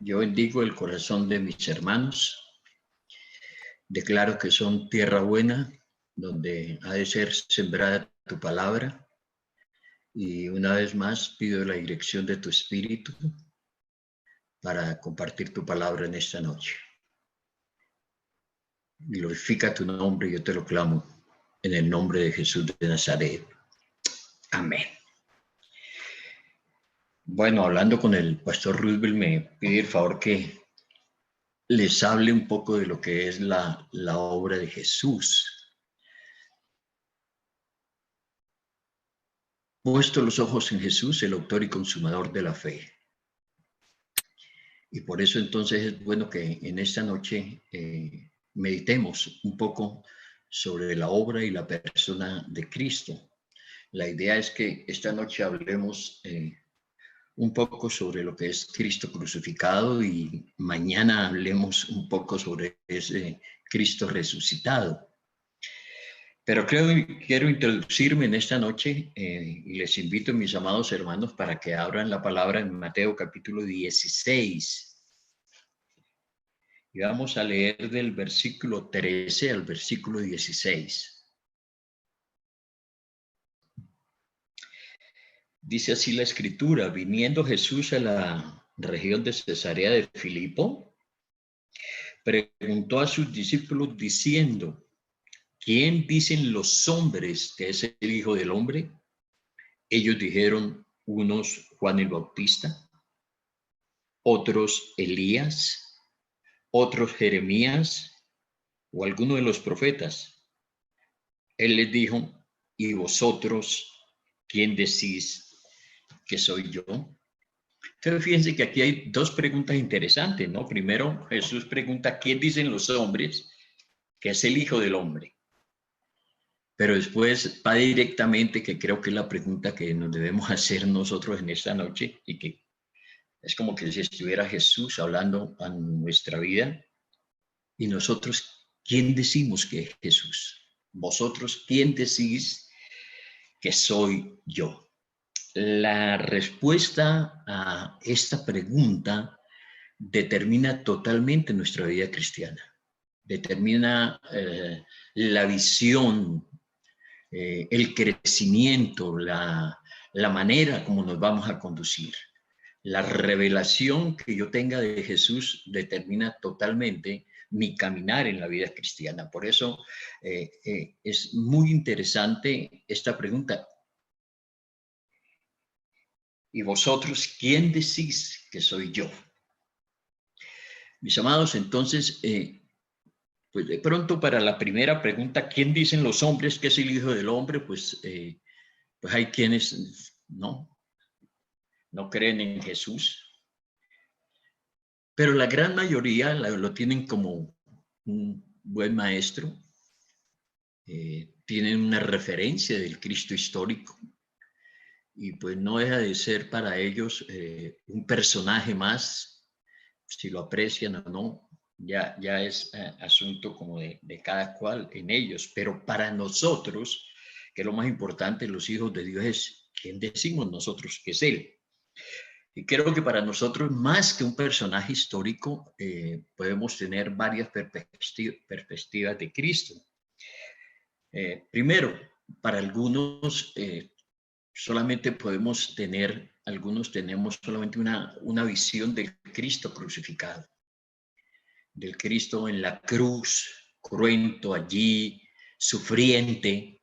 Yo bendigo el corazón de mis hermanos. Declaro que son tierra buena, donde ha de ser sembrada tu palabra. Y una vez más pido la dirección de tu espíritu para compartir tu palabra en esta noche. Glorifica tu nombre, yo te lo clamo, en el nombre de Jesús de Nazaret. Amén. Bueno, hablando con el pastor Roosevelt, me pide el favor que les hable un poco de lo que es la obra de Jesús. Puesto los ojos en Jesús, el autor y consumador de la fe. Y por eso entonces es bueno que en esta noche meditemos un poco sobre la obra y la persona de Cristo. La idea es que esta noche hablemos un poco sobre lo que es Cristo crucificado y mañana hablemos un poco sobre ese Cristo resucitado. Pero quiero introducirme en esta noche y les invito, mis amados hermanos, para que abran la palabra en Mateo capítulo 16. Y vamos a leer del versículo 13 al versículo 16. Dice así la escritura: viniendo Jesús a la región de Cesarea de Filipo, preguntó a sus discípulos diciendo: ¿quién dicen los hombres que es el Hijo del Hombre? Ellos dijeron, unos Juan el Bautista, otros Elías, otros Jeremías o alguno de los profetas. Él les dijo: ¿y vosotros quién decís que soy yo? Entonces fíjense que aquí hay dos preguntas interesantes, ¿no? Primero, Jesús pregunta: ¿quién dicen los hombres que es el Hijo del Hombre? Pero después va directamente, que creo que es la pregunta que nos debemos hacer nosotros en esta noche, y que es como que si estuviera Jesús hablando a nuestra vida. Y nosotros, ¿quién decimos que es Jesús? Vosotros, ¿quién decís que soy yo? La respuesta a esta pregunta determina totalmente nuestra vida cristiana. Determina la visión, el crecimiento, la manera como nos vamos a conducir. La revelación que yo tenga de Jesús determina totalmente mi caminar en la vida cristiana. Por eso es muy interesante esta pregunta. ¿Y vosotros quién decís que soy yo? Mis amados, entonces, pues de pronto para la primera pregunta, ¿quién dicen los hombres que es el Hijo del Hombre? Pues hay quienes no creen en Jesús. Pero la gran mayoría lo tienen como un buen maestro, tienen una referencia del Cristo histórico, y pues no deja de ser para ellos un personaje más, si lo aprecian o no, ya es asunto como de cada cual en ellos. Pero para nosotros, que es lo más importante, los hijos de Dios, es ¿quién decimos nosotros que es Él? Y creo que para nosotros, más que un personaje histórico, podemos tener varias perspectivas de Cristo. Primero, para algunos solamente podemos tener, algunos tenemos solamente una visión del Cristo crucificado, del Cristo en la cruz, cruento allí, sufriente.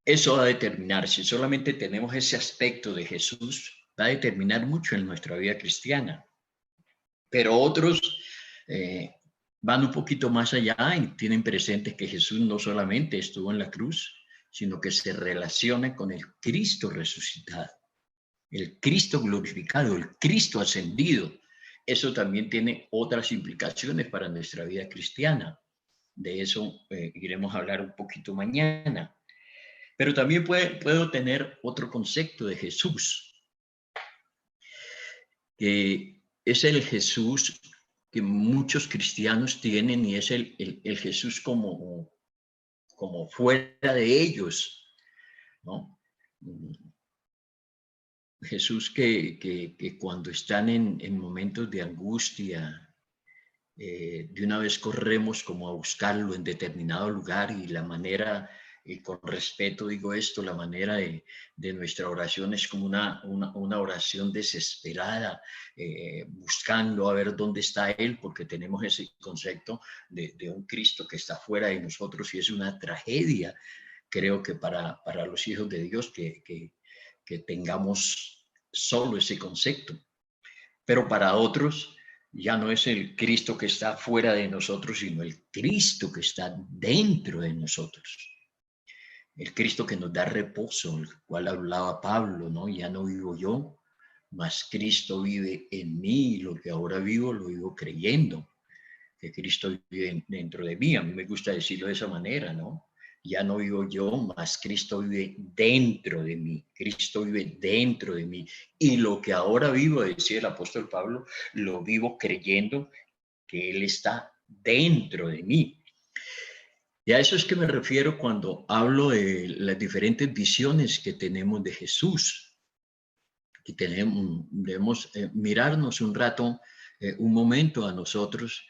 Eso va a determinar, si solamente tenemos ese aspecto de Jesús, va a determinar mucho en nuestra vida cristiana. Pero otros van un poquito más allá y tienen presente que Jesús no solamente estuvo en la cruz, sino que se relaciona con el Cristo resucitado, el Cristo glorificado, el Cristo ascendido. Eso también tiene otras implicaciones para nuestra vida cristiana. De eso iremos a hablar un poquito mañana. Pero también puedo tener otro concepto de Jesús, que es el Jesús que muchos cristianos tienen, y es el Jesús como como fuera de ellos, ¿no? Jesús que cuando están en momentos de angustia, de una vez corremos como a buscarlo en determinado lugar y la manera, y con respeto digo esto, la manera de nuestra oración es como una oración desesperada, buscando a ver dónde está Él, porque tenemos ese concepto de un Cristo que está fuera de nosotros y es una tragedia, creo que para los hijos de Dios que tengamos solo ese concepto. Pero para otros ya no es el Cristo que está fuera de nosotros, sino el Cristo que está dentro de nosotros. El Cristo que nos da reposo, el cual hablaba Pablo, ¿no? Ya no vivo yo, mas Cristo vive en mí, y lo que ahora vivo lo vivo creyendo que Cristo vive dentro de mí. A mí me gusta decirlo de esa manera, ¿no? Ya no vivo yo, más Cristo vive dentro de mí. Cristo vive dentro de mí. Y lo que ahora vivo, decía el apóstol Pablo, lo vivo creyendo que Él está dentro de mí. Y a eso es que me refiero cuando hablo de las diferentes visiones que tenemos de Jesús. Que debemos mirarnos un rato, un momento a nosotros,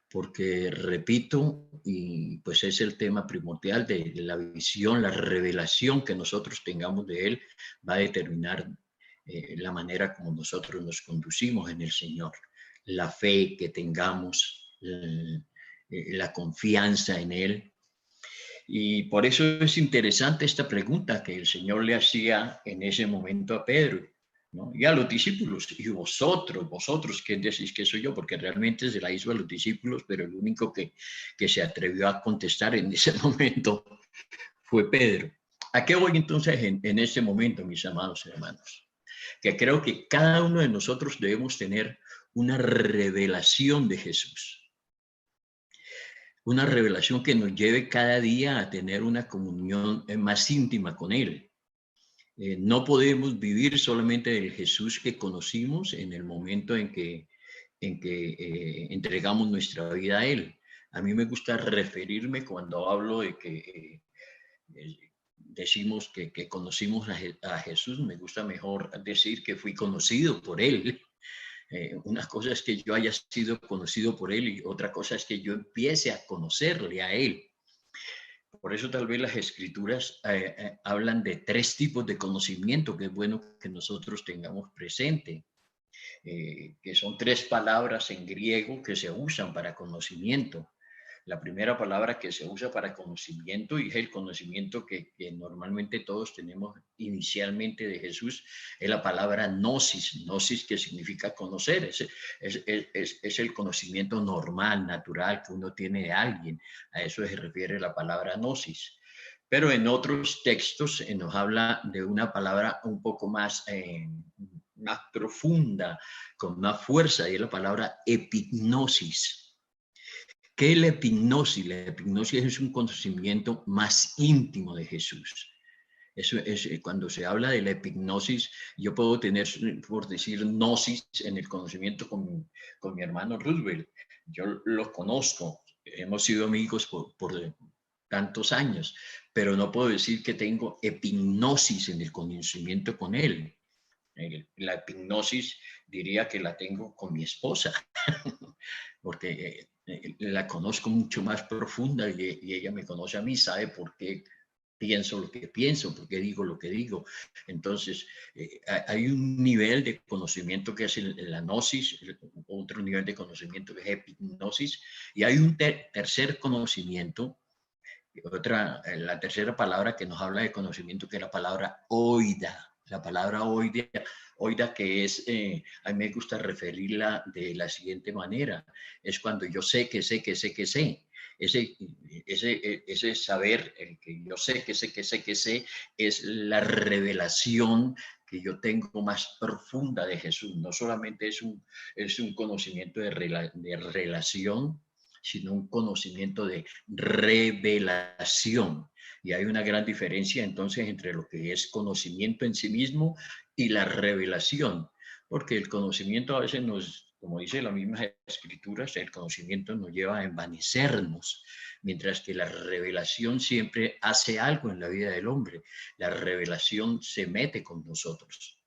porque repito, y pues es el tema primordial de la visión, la revelación que nosotros tengamos de Él, va a determinar la manera como nosotros nos conducimos en el Señor, la fe que tengamos, la confianza en Él. Y por eso es interesante esta pregunta que el Señor le hacía en ese momento a Pedro, ¿no? Y a los discípulos, y vosotros, ¿quién decís que soy yo? Porque realmente se la hizo a los discípulos, pero el único que se atrevió a contestar en ese momento fue Pedro. ¿A qué voy entonces en este momento, mis amados hermanos? Que creo que cada uno de nosotros debemos tener una revelación de Jesús. Una revelación que nos lleve cada día a tener una comunión más íntima con Él. No podemos vivir solamente del Jesús que conocimos en el momento en que entregamos nuestra vida a Él. A mí me gusta referirme cuando hablo de que decimos que conocimos a Jesús, me gusta mejor decir que fui conocido por Él. Una cosa es que yo haya sido conocido por Él y otra cosa es que yo empiece a conocerle a Él. Por eso tal vez las escrituras hablan de tres tipos de conocimiento que es bueno que nosotros tengamos presente, que son tres palabras en griego que se usan para conocimiento. La primera palabra que se usa para conocimiento, y es el conocimiento que normalmente todos tenemos inicialmente de Jesús, es la palabra gnosis, gnosis que significa conocer, es el conocimiento normal, natural que uno tiene de alguien, a eso se refiere la palabra gnosis. Pero en otros textos nos habla de una palabra un poco más profunda, con más fuerza, y es la palabra epignosis. ¿Qué es la epignosis? La epignosis es un conocimiento más íntimo de Jesús. Eso es, cuando se habla de la epignosis, yo puedo tener, por decir, gnosis en el conocimiento con mi hermano Roosevelt. Yo lo conozco, hemos sido amigos por tantos años, pero no puedo decir que tengo epignosis en el conocimiento con él. La epignosis diría que la tengo con mi esposa, porque la conozco mucho más profunda y ella me conoce a mí, sabe por qué pienso lo que pienso, por qué digo lo que digo. Entonces, hay un nivel de conocimiento que es la gnosis, otro nivel de conocimiento que es epignosis, y hay un tercer conocimiento, la tercera palabra que nos habla de conocimiento, que es la palabra oida. La palabra oida que es, a mí me gusta referirla de la siguiente manera, es cuando yo sé que sé que sé que sé. Ese saber, el que yo sé que sé que sé que sé, es la revelación que yo tengo más profunda de Jesús. No solamente es un conocimiento de relación, sino un conocimiento de revelación. Y hay una gran diferencia entonces entre lo que es conocimiento en sí mismo y la revelación, porque el conocimiento a veces nos, como dice la misma escritura, el conocimiento nos lleva a envanecernos, mientras que la revelación siempre hace algo en la vida del hombre. La revelación se mete con nosotros.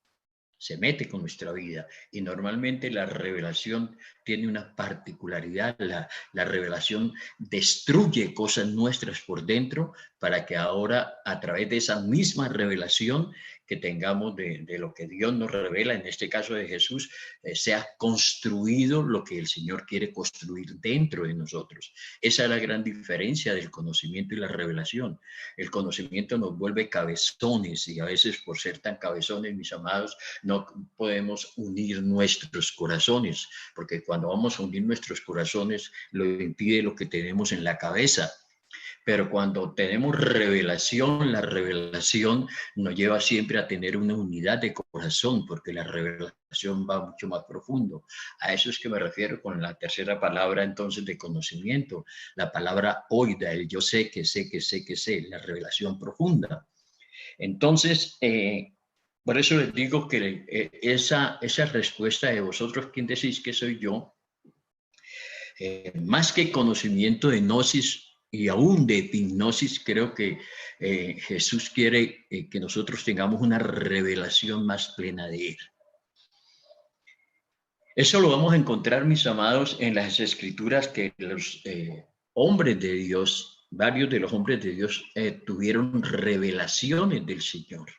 se mete con nuestra vida. Y normalmente la revelación tiene una particularidad. La revelación destruye cosas nuestras por dentro para que ahora, a través de esa misma revelación que tengamos de lo que Dios nos revela, en este caso de Jesús, sea construido lo que el Señor quiere construir dentro de nosotros. Esa es la gran diferencia del conocimiento y la revelación. El conocimiento nos vuelve cabezones y a veces, por ser tan cabezones, mis amados, no podemos unir nuestros corazones, porque cuando vamos a unir nuestros corazones lo impide lo que tenemos en la cabeza. Pero cuando tenemos revelación, la revelación nos lleva siempre a tener una unidad de corazón, porque la revelación va mucho más profundo. A eso es que me refiero con la tercera palabra entonces de conocimiento, la palabra oida, el yo sé que sé que sé que sé, la revelación profunda. Entonces, por eso les digo que esa respuesta de vosotros, ¿quién decís que soy yo? Más que conocimiento de gnosis y aún de epignosis, creo que Jesús quiere que nosotros tengamos una revelación más plena de Él. Eso lo vamos a encontrar, mis amados, en las escrituras, que los hombres de Dios, varios de los hombres de Dios tuvieron revelaciones del Señor.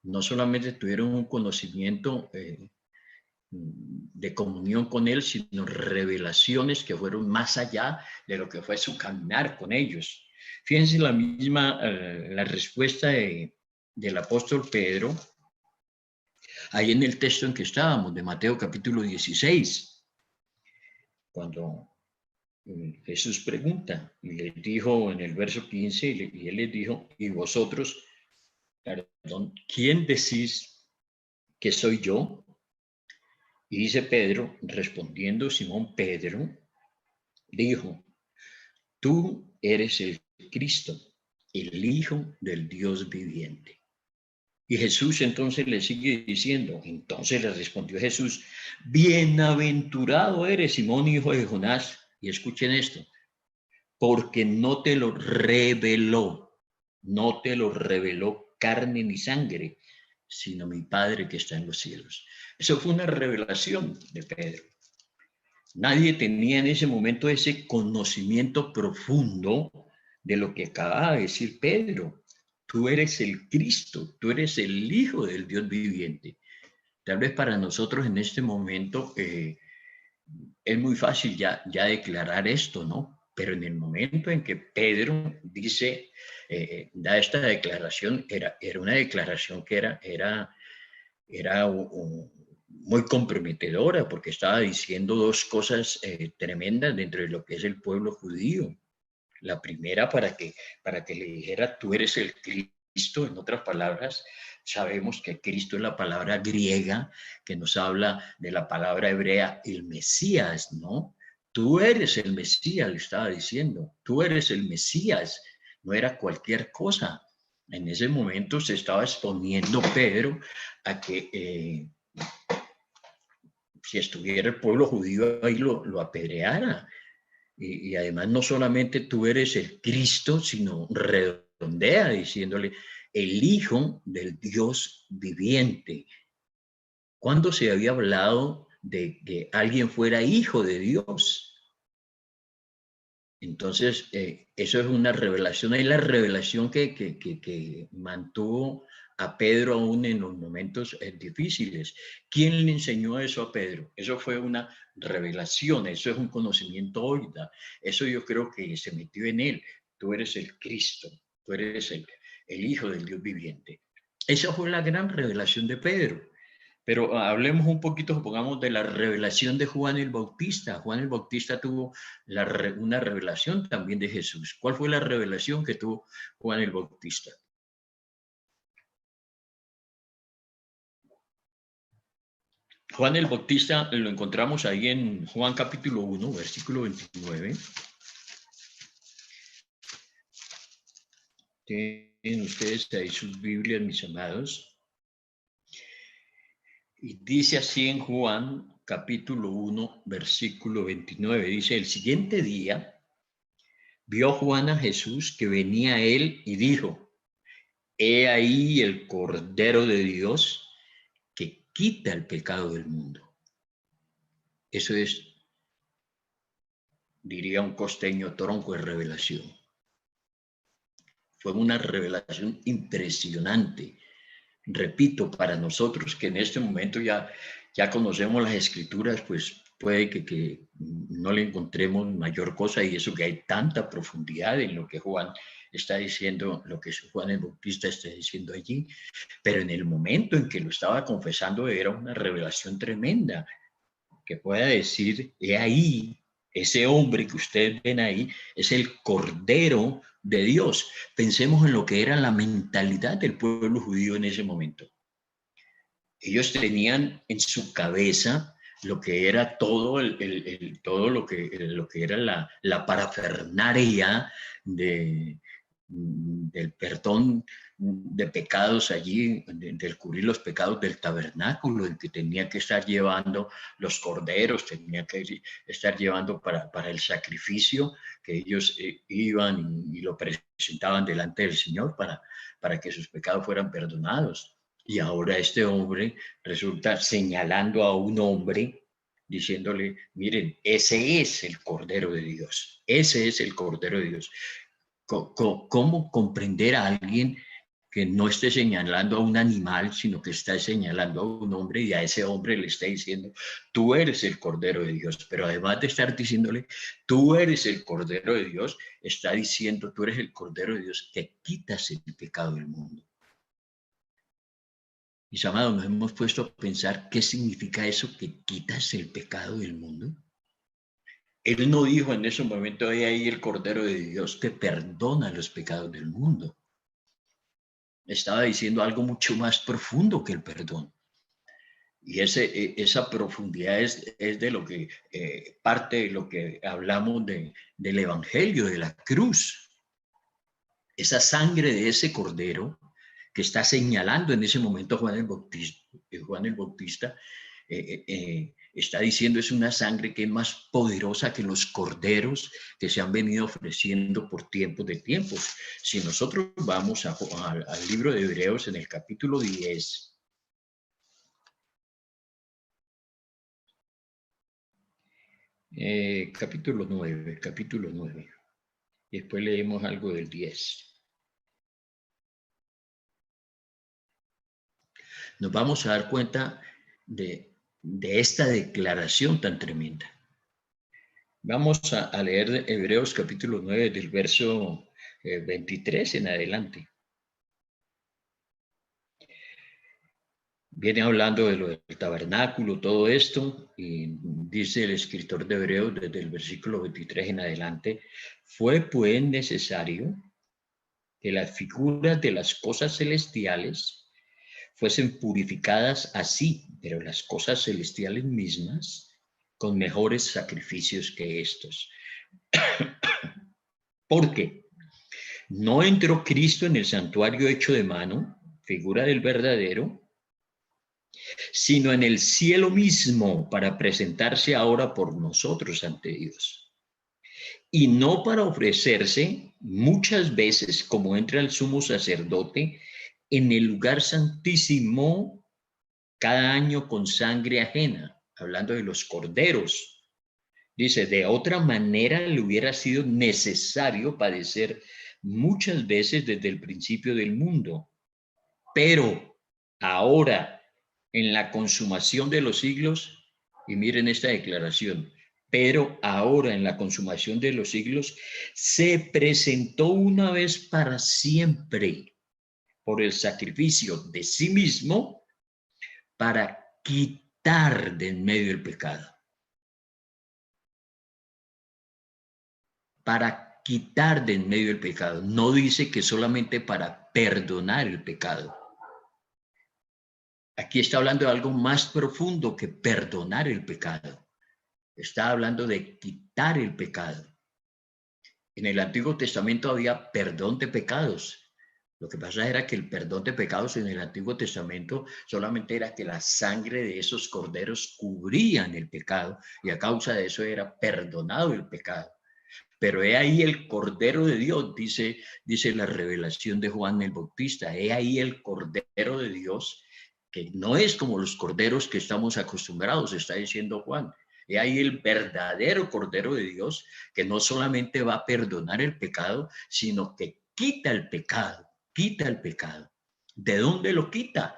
No solamente tuvieron un conocimiento de comunión con Él, sino revelaciones que fueron más allá de lo que fue su caminar con ellos. Fíjense la misma, la respuesta del apóstol Pedro, ahí en el texto en que estábamos, de Mateo capítulo 16, cuando Jesús pregunta, y le dijo en el verso 15, y Él les dijo, y vosotros, perdón, ¿quién decís que soy yo? Y dice Pedro, respondiendo Simón Pedro, dijo, tú eres el Cristo, el Hijo del Dios viviente. Y Jesús entonces le sigue diciendo, entonces le respondió Jesús, bienaventurado eres, Simón, hijo de Jonás. Y escuchen esto, porque no te lo reveló carne ni sangre, sino mi Padre que está en los cielos. Eso fue una revelación de Pedro. Nadie tenía en ese momento ese conocimiento profundo de lo que acababa de decir Pedro. Tú eres el Cristo, tú eres el Hijo del Dios viviente. Tal vez para nosotros en este momento es muy fácil ya declarar esto, ¿no? Pero en el momento en que Pedro dice, da esta declaración, era una declaración que era muy comprometedora, porque estaba diciendo dos cosas tremendas dentro de lo que es el pueblo judío. La primera, para que le dijera, tú eres el Cristo. En otras palabras, sabemos que Cristo es la palabra griega que nos habla de la palabra hebrea, el Mesías, ¿no? Tú eres el Mesías, le estaba diciendo. Tú eres el Mesías, no era cualquier cosa. En ese momento se estaba exponiendo Pedro a que si estuviera el pueblo judío ahí lo apedreara. Y además no solamente tú eres el Cristo, sino redondea diciéndole el Hijo del Dios viviente. ¿Cuándo se había hablado de que alguien fuera hijo de Dios? Entonces, eso es una revelación, es la revelación que mantuvo a Pedro aún en los momentos difíciles. ¿Quién le enseñó eso a Pedro? Eso fue una revelación, eso es un conocimiento oída. Eso yo creo que se metió en él. Tú eres el Cristo, tú eres el Hijo del Dios viviente. Esa fue la gran revelación de Pedro. Pero hablemos un poquito, supongamos, de la revelación de Juan el Bautista. Juan el Bautista tuvo una revelación también de Jesús. ¿Cuál fue la revelación que tuvo Juan el Bautista? Juan el Bautista lo encontramos ahí en Juan capítulo 1, versículo 29. Tienen ustedes ahí sus Biblias, mis amados. Y dice así en Juan capítulo 1, versículo 29. Dice, el siguiente día vio Juan a Jesús que venía a él y dijo, he ahí el Cordero de Dios quita el pecado del mundo. Eso es, diría un costeño, tronco de revelación. Fue una revelación impresionante. Repito, para nosotros que en este momento ya conocemos las escrituras, pues puede que no le encontremos mayor cosa, y eso que hay tanta profundidad en lo que Juan está diciendo, lo que Juan el Bautista está diciendo allí, pero en el momento en que lo estaba confesando era una revelación tremenda, que pueda decir, he ahí, ese hombre que ustedes ven ahí es el Cordero de Dios. Pensemos en lo que era la mentalidad del pueblo judío en ese momento. Ellos tenían en su cabeza lo que era todo, todo lo que era la parafernalia del perdón de pecados allí, del cubrir los pecados del tabernáculo, el que tenía que estar llevando los corderos, tenía que estar llevando para el sacrificio, que ellos iban y lo presentaban delante del Señor para que sus pecados fueran perdonados. Y ahora este hombre resulta señalando a un hombre, diciéndole, miren, ese es el Cordero de Dios, ese es el Cordero de Dios. ¿Cómo comprender a alguien que no esté señalando a un animal, sino que está señalando a un hombre, y a ese hombre le está diciendo, tú eres el Cordero de Dios? Pero además de estar diciéndole, tú eres el Cordero de Dios, está diciendo, tú eres el Cordero de Dios que quitas el pecado del mundo. Mis amados, nos hemos puesto a pensar qué significa eso, que quitas el pecado del mundo. Él no dijo en ese momento, ahí el Cordero de Dios que perdona los pecados del mundo. Estaba diciendo algo mucho más profundo que el perdón. Y esa profundidad es de lo que, parte de lo que hablamos del Evangelio, de la cruz. Esa sangre de ese Cordero que está señalando en ese momento Juan el Bautista está diciendo, es una sangre que es más poderosa que los corderos que se han venido ofreciendo por tiempos de tiempos. Si nosotros vamos al libro de Hebreos en el capítulo 10, capítulo 9, y después leemos algo del 10. Nos vamos a dar cuenta de esta declaración tan tremenda. Vamos a leer Hebreos capítulo 9 del verso 23 en adelante. Viene hablando de lo del tabernáculo, todo esto, y dice el escritor de Hebreos desde el versículo 23 en adelante, fue pues necesario que las figuras de las cosas celestiales fuesen purificadas así, pero las cosas celestiales mismas con mejores sacrificios que estos. Porque no entró Cristo en el santuario hecho de mano, figura del verdadero, sino en el cielo mismo, para presentarse ahora por nosotros ante Dios. Y no para ofrecerse muchas veces, como entra el sumo sacerdote, en el lugar santísimo cada año con sangre ajena, hablando de los corderos. Dice, de otra manera le hubiera sido necesario padecer muchas veces desde el principio del mundo. Pero ahora, en la consumación de los siglos, y miren esta declaración, pero ahora en la consumación de los siglos, se presentó una vez para siempre por el sacrificio de sí mismo para quitar de en medio el pecado. Para quitar de en medio el pecado. No dice que solamente para perdonar el pecado. Aquí está hablando de algo más profundo que perdonar el pecado. Está hablando de quitar el pecado. En el Antiguo Testamento había perdón de pecados. Lo que pasa era que el perdón de pecados en el Antiguo Testamento solamente era que la sangre de esos corderos cubrían el pecado, y a causa de eso era perdonado el pecado. Pero he ahí el Cordero de Dios, dice la revelación de Juan el Bautista, he ahí el Cordero de Dios que no es como los corderos que estamos acostumbrados, está diciendo Juan. Y ahí el verdadero Cordero de Dios, que no solamente va a perdonar el pecado, sino que quita el pecado, quita el pecado. ¿De dónde lo quita?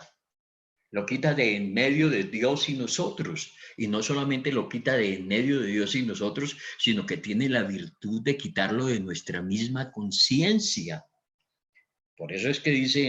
Lo quita de en medio de Dios y nosotros. Y no solamente lo quita de en medio de Dios y nosotros, sino que tiene la virtud de quitarlo de nuestra misma conciencia. Por eso es que dice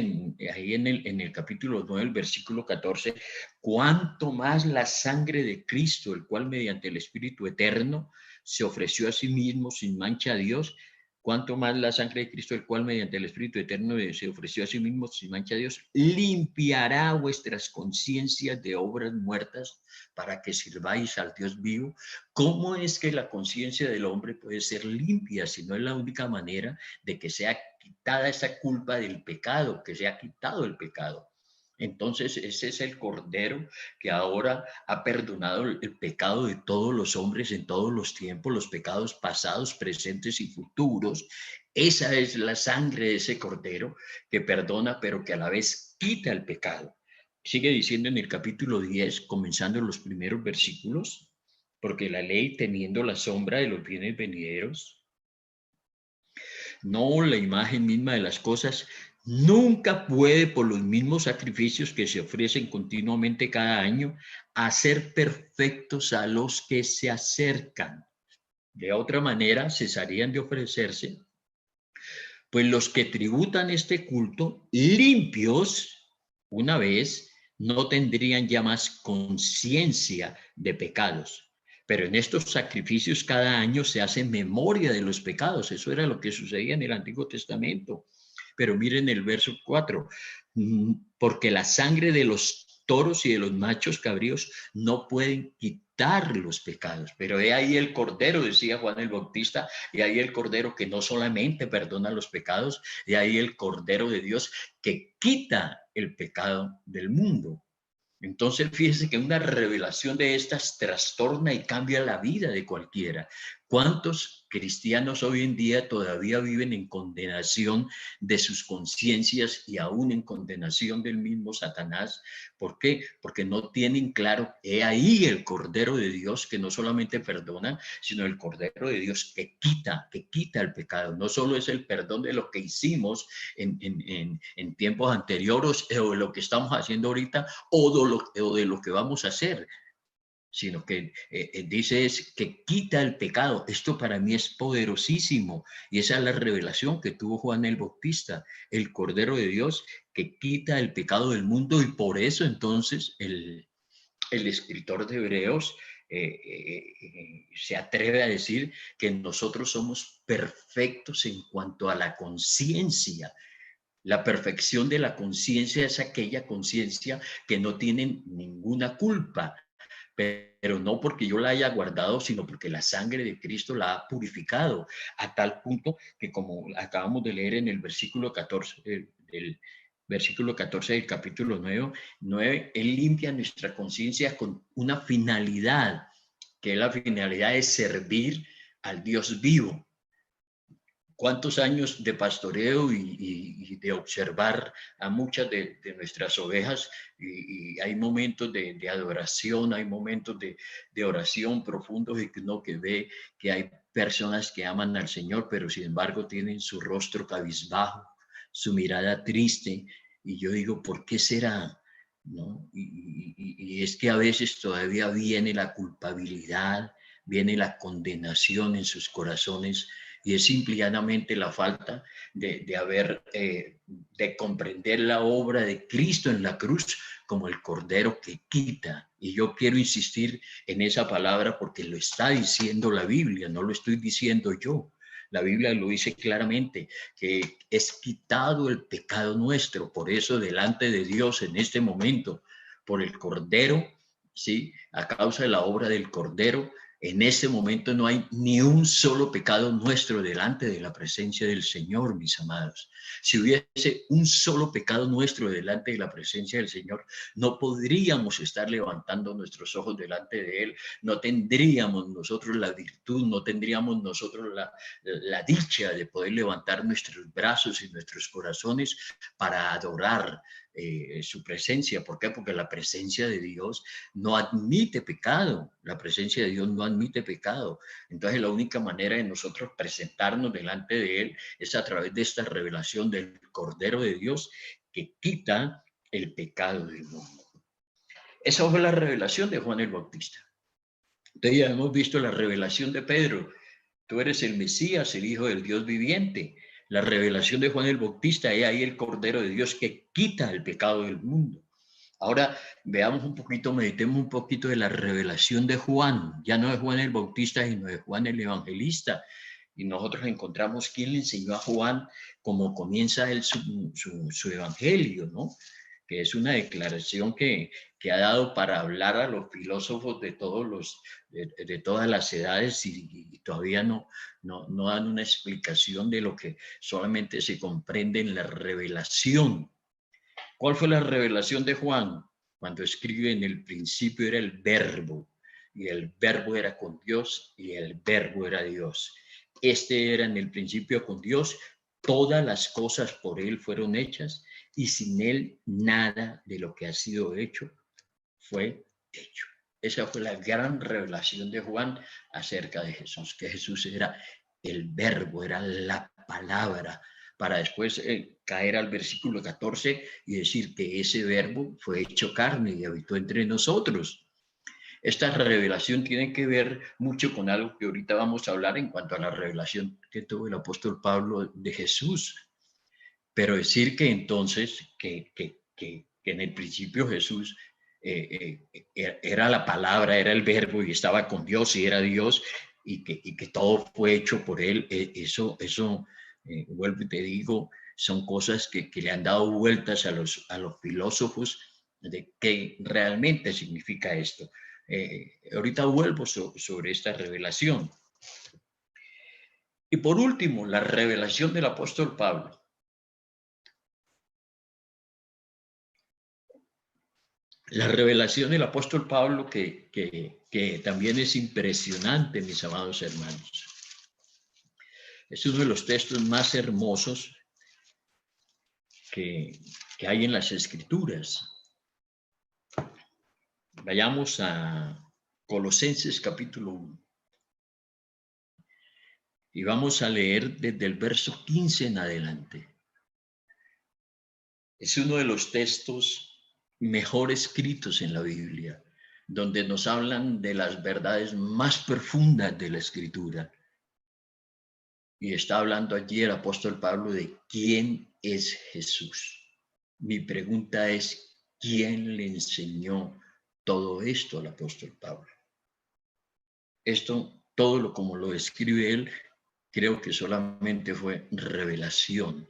ahí en el capítulo 9, el versículo 14, cuánto más la sangre de Cristo, el cual mediante el Espíritu Eterno se ofreció a sí mismo sin mancha a Dios, cuánto más la sangre de Cristo, el cual mediante el Espíritu Eterno se ofreció a sí mismo sin mancha a Dios, limpiará vuestras conciencias de obras muertas para que sirváis al Dios vivo. ¿Cómo es que la conciencia del hombre puede ser limpia si no es la única manera de que sea quitada esa culpa del pecado, que se ha quitado el pecado? Entonces ese es el Cordero que ahora ha perdonado el pecado de todos los hombres en todos los tiempos, los pecados pasados, presentes y futuros. Esa es la sangre de ese Cordero que perdona, pero que a la vez quita el pecado. Sigue diciendo en el capítulo 10, comenzando los primeros versículos, porque la ley, teniendo la sombra de los bienes venideros, no la imagen misma de las cosas, nunca puede, por los mismos sacrificios que se ofrecen continuamente cada año, hacer perfectos a los que se acercan. De otra manera, cesarían de ofrecerse, pues los que tributan este culto, limpios una vez, no tendrían ya más conciencia de pecados. Pero en estos sacrificios cada año se hace memoria de los pecados. Eso era lo que sucedía en el Antiguo Testamento. Pero miren el verso 4, porque la sangre de los toros y de los machos cabríos no pueden quitar los pecados. Pero he ahí el Cordero, decía Juan el Bautista, y ahí el Cordero que no solamente perdona los pecados, y ahí el Cordero de Dios que quita el pecado del mundo. Entonces, fíjese que una revelación de estas trastorna y cambia la vida de cualquiera. ¿Cuántos cristianos hoy en día todavía viven en condenación de sus conciencias y aún en condenación del mismo Satanás? ¿Por qué? Porque no tienen claro, he ahí el Cordero de Dios que no solamente perdona, sino el Cordero de Dios que quita el pecado. No solo es el perdón de lo que hicimos en tiempos anteriores o lo que estamos haciendo ahorita o de lo que vamos a hacer, sino que dice es que quita el pecado. Esto para mí es poderosísimo y esa es la revelación que tuvo Juan el Bautista, el Cordero de Dios que quita el pecado del mundo, y por eso entonces el escritor de Hebreos se atreve a decir que nosotros somos perfectos en cuanto a la conciencia. La perfección de la conciencia es aquella conciencia que no tiene ninguna culpa, pero no porque yo la haya guardado, sino porque la sangre de Cristo la ha purificado a tal punto que, como acabamos de leer en el versículo 14, el versículo 14 del capítulo 9, Él limpia nuestra conciencia con una finalidad, que la finalidad es servir al Dios vivo. ¿Cuántos años de pastoreo y de observar a muchas de nuestras ovejas? Y hay momentos de adoración, hay momentos de oración profundos y que ve que hay personas que aman al Señor, pero sin embargo tienen su rostro cabizbajo, su mirada triste. Y yo digo, ¿por qué será? ¿No? Y es que a veces todavía viene la culpabilidad, viene la condenación en sus corazones, y es simplemente la falta de comprender la obra de Cristo en la cruz como el Cordero que quita. Y yo quiero insistir en esa palabra porque lo está diciendo la Biblia, no lo estoy diciendo yo. La Biblia lo dice claramente, que es quitado el pecado nuestro. Por eso delante de Dios en este momento, por el Cordero, ¿sí? A causa de la obra del Cordero, en ese momento no hay ni un solo pecado nuestro delante de la presencia del Señor, mis amados. Si hubiese un solo pecado nuestro delante de la presencia del Señor, no podríamos estar levantando nuestros ojos delante de Él, no tendríamos nosotros la virtud, no tendríamos nosotros la dicha de poder levantar nuestros brazos y nuestros corazones para adorar su presencia. ¿Por qué? Porque la presencia de Dios no admite pecado. La presencia de Dios no admite pecado. Entonces la única manera de nosotros presentarnos delante de Él es a través de esta revelación del Cordero de Dios que quita el pecado del mundo. Esa fue la revelación de Juan el Bautista. Entonces ya hemos visto la revelación de Pedro. Tú eres el Mesías, el Hijo del Dios viviente. La revelación de Juan el Bautista, es ahí el Cordero de Dios que quita el pecado del mundo. Ahora veamos un poquito, meditemos un poquito de la revelación de Juan. Ya no es Juan el Bautista, sino de Juan el Evangelista. Y nosotros encontramos quién le enseñó a Juan cómo comienza él su evangelio, ¿no? Que es una declaración que ha dado para hablar a los filósofos de todas las edades y todavía no dan una explicación de lo que solamente se comprende en la revelación. ¿Cuál fue la revelación de Juan? Cuando escribe: en el principio era el Verbo, y el Verbo era con Dios, y el Verbo era Dios. Este era en el principio con Dios, todas las cosas por él fueron hechas, y sin él nada de lo que ha sido hecho fue hecho. Esa fue la gran revelación de Juan acerca de Jesús, que Jesús era el Verbo, era la palabra, para después caer al versículo 14 y decir que ese Verbo fue hecho carne y habitó entre nosotros. Esta revelación tiene que ver mucho con algo que ahorita vamos a hablar en cuanto a la revelación que tuvo el apóstol Pablo de Jesús. Pero decir que entonces, que en el principio Jesús era la palabra, era el Verbo y estaba con Dios y era Dios y que todo fue hecho por él, eso vuelvo y te digo, son cosas que le han dado vueltas a los filósofos de qué realmente significa esto. Ahorita vuelvo sobre esta revelación. Y por último, la revelación del apóstol Pablo. La revelación del apóstol Pablo que también es impresionante, mis amados hermanos. Es uno de los textos más hermosos que hay en las Escrituras. Vayamos a Colosenses capítulo 1. Y vamos a leer desde el verso 15 en adelante. Es uno de los textos mejor escritos en la Biblia, donde nos hablan de las verdades más profundas de la Escritura. Y está hablando allí el apóstol Pablo de quién es Jesús. Mi pregunta es, ¿quién le enseñó todo esto al apóstol Pablo? Esto, como lo describe él, creo que solamente fue revelación.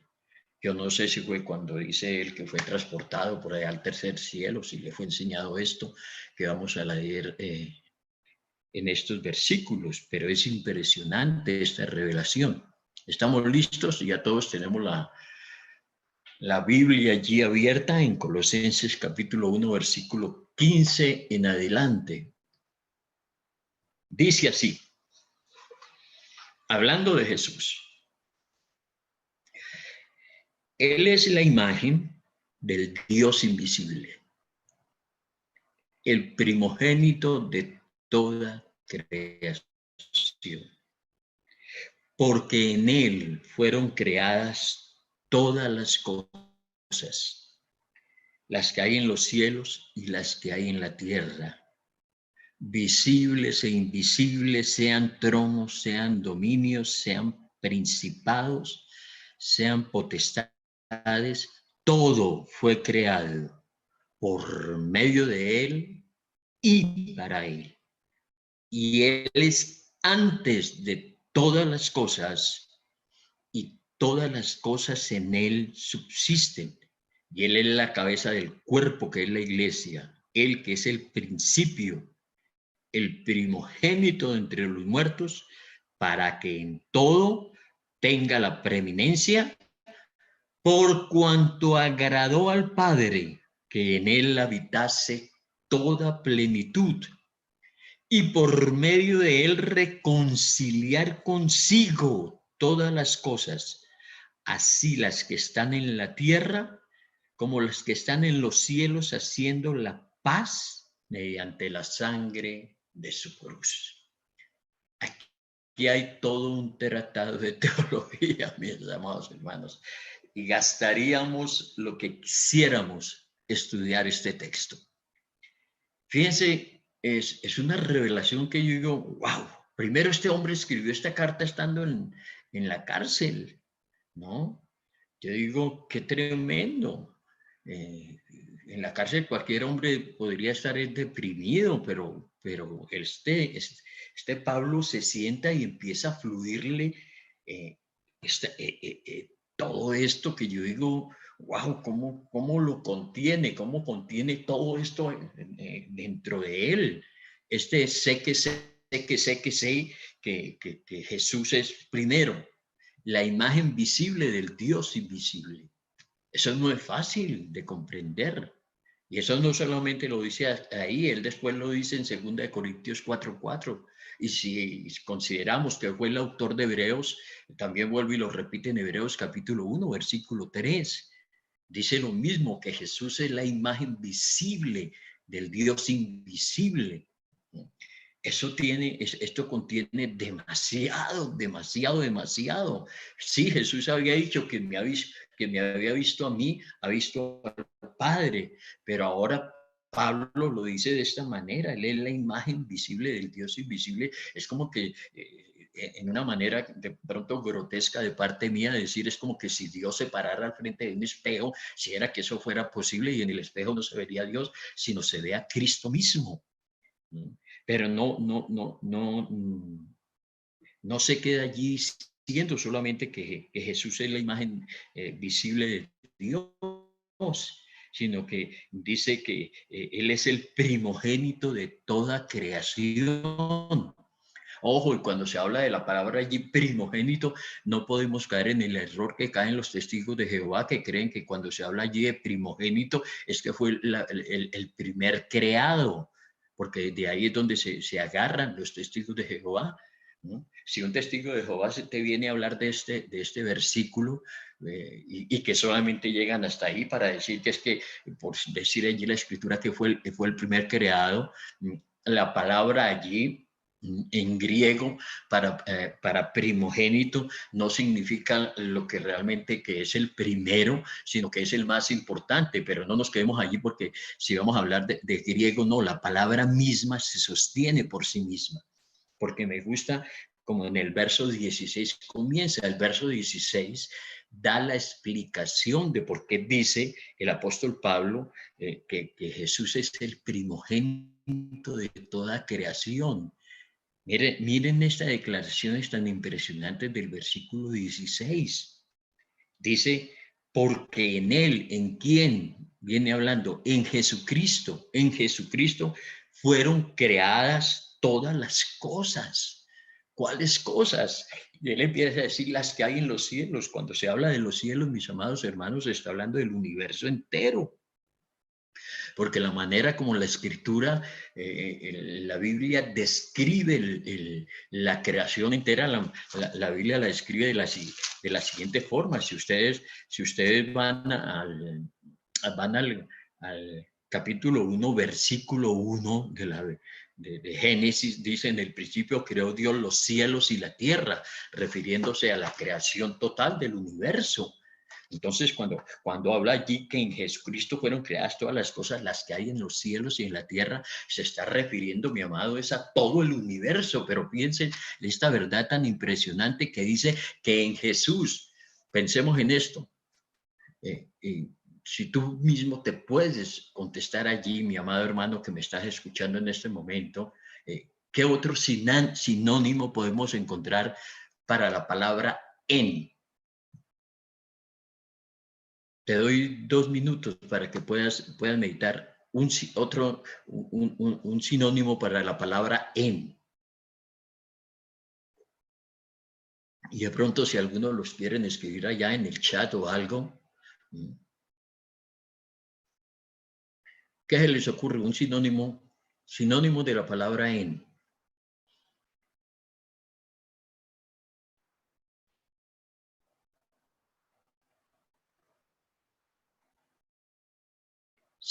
Yo no sé si fue cuando dice él que fue transportado por allá al tercer cielo, si le fue enseñado esto que vamos a leer en estos versículos, pero es impresionante esta revelación. ¿Estamos listos? Ya todos tenemos la Biblia allí abierta en Colosenses capítulo 1, versículo 15 en adelante. Dice así, hablando de Jesús. Él es la imagen del Dios invisible, el primogénito de toda creación, porque en él fueron creadas todas las cosas, las que hay en los cielos y las que hay en la tierra, visibles e invisibles, sean tronos, sean dominios, sean principados, sean potestades, todo fue creado por medio de él y para él. Y él es antes de todas las cosas y todas las cosas en él subsisten. Y él es la cabeza del cuerpo que es la iglesia, él que es el principio, el primogénito entre los muertos, para que en todo tenga la preeminencia, por cuanto agradó al Padre que en él habitase toda plenitud, y por medio de él reconciliar consigo todas las cosas, así las que están en la tierra como los que están en los cielos haciendo la paz mediante la sangre de su cruz. Aquí hay todo un tratado de teología, mis amados hermanos, y gastaríamos lo que quisiéramos estudiar este texto. Fíjense, es una revelación que yo digo, wow, primero este hombre escribió esta carta estando en la cárcel, ¿no? Yo digo, qué tremendo. Eh, en la cárcel cualquier hombre podría estar deprimido, pero este Pablo se sienta y empieza a fluirle eh, todo esto que yo digo, wow, ¿cómo lo contiene? ¿Cómo contiene todo esto dentro de él? Que Jesús es primero, la imagen visible del Dios invisible. Eso no es fácil de comprender. Y eso no solamente lo dice ahí, él después lo dice en 2 Corintios 4:4. Y si consideramos que fue el autor de Hebreos, también vuelve y lo repite en Hebreos capítulo 1, versículo 3. Dice lo mismo, que Jesús es la imagen visible del Dios invisible. Esto contiene demasiado. Sí, Jesús había dicho que me había visto a mí, ha visto al Padre, pero ahora Pablo lo dice de esta manera, él es la imagen visible del Dios invisible. Es como que en una manera de pronto grotesca de parte mía decir, es como que si Dios se parara al frente de un espejo, si era que eso fuera posible, y en el espejo no se vería a Dios, sino se ve a Cristo mismo. Pero no se queda allí siendo solamente que Jesús es la imagen visible de Dios, sino que dice que Él es el primogénito de toda creación. Ojo, y cuando se habla de la palabra allí primogénito, no podemos caer en el error que caen los testigos de Jehová, que creen que cuando se habla allí de primogénito es que fue el primer creado, porque de ahí es donde se agarran los testigos de Jehová, ¿no? Si un testigo de Jehová te viene a hablar de este versículo y que solamente llegan hasta ahí para decir que es que, por decir allí la escritura que fue el primer creado, la palabra allí en griego para primogénito no significa lo que realmente que es el primero, sino que es el más importante, pero no nos quedemos allí porque si vamos a hablar de griego, no, la palabra misma se sostiene por sí misma, porque me gusta como en el verso 16 comienza, el verso 16 da la explicación de por qué dice el apóstol Pablo que Jesús es el primogénito de toda creación. Miren estas declaraciones tan impresionantes del versículo 16. Dice, porque en Él, ¿en quién? Viene hablando, en Jesucristo fueron creadas todas las cosas. ¿Cuáles cosas? Y él empieza a decir las que hay en los cielos. Cuando se habla de los cielos, mis amados hermanos, se está hablando del universo entero, porque la manera como la escritura, la Biblia describe la creación entera, la Biblia la describe de la siguiente forma. Si ustedes van al capítulo 1, versículo 1 de Génesis, dice, en el principio creó Dios los cielos y la tierra, refiriéndose a la creación total del universo. Entonces, cuando habla allí que en Jesucristo fueron creadas todas las cosas, las que hay en los cielos y en la tierra, se está refiriendo, mi amado, es a todo el universo. Pero piensen esta verdad tan impresionante que dice que en Jesús, pensemos en esto, si tú mismo te puedes contestar allí, mi amado hermano que me estás escuchando en este momento, ¿qué otro sinónimo podemos encontrar para la palabra en? Te doy 2 minutos para que puedas meditar un sinónimo para la palabra en. Y de pronto, si alguno los quieren escribir allá en el chat o algo, ¿qué se les ocurre? Un sinónimo de la palabra en.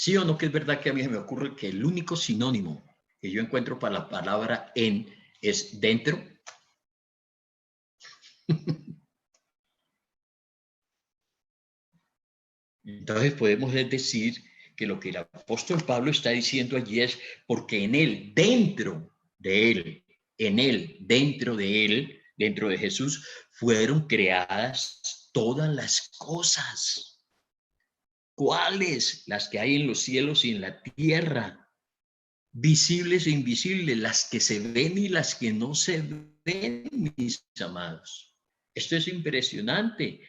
Sí o no que es verdad que a mí se me ocurre que el único sinónimo que yo encuentro para la palabra en es dentro. Entonces podemos decir que lo que el apóstol Pablo está diciendo allí es porque en él, dentro de él, en él, dentro de Jesús, fueron creadas todas las cosas. ¿Cuáles? Las que hay en los cielos y en la tierra, visibles e invisibles, las que se ven y las que no se ven, mis amados. Esto es impresionante.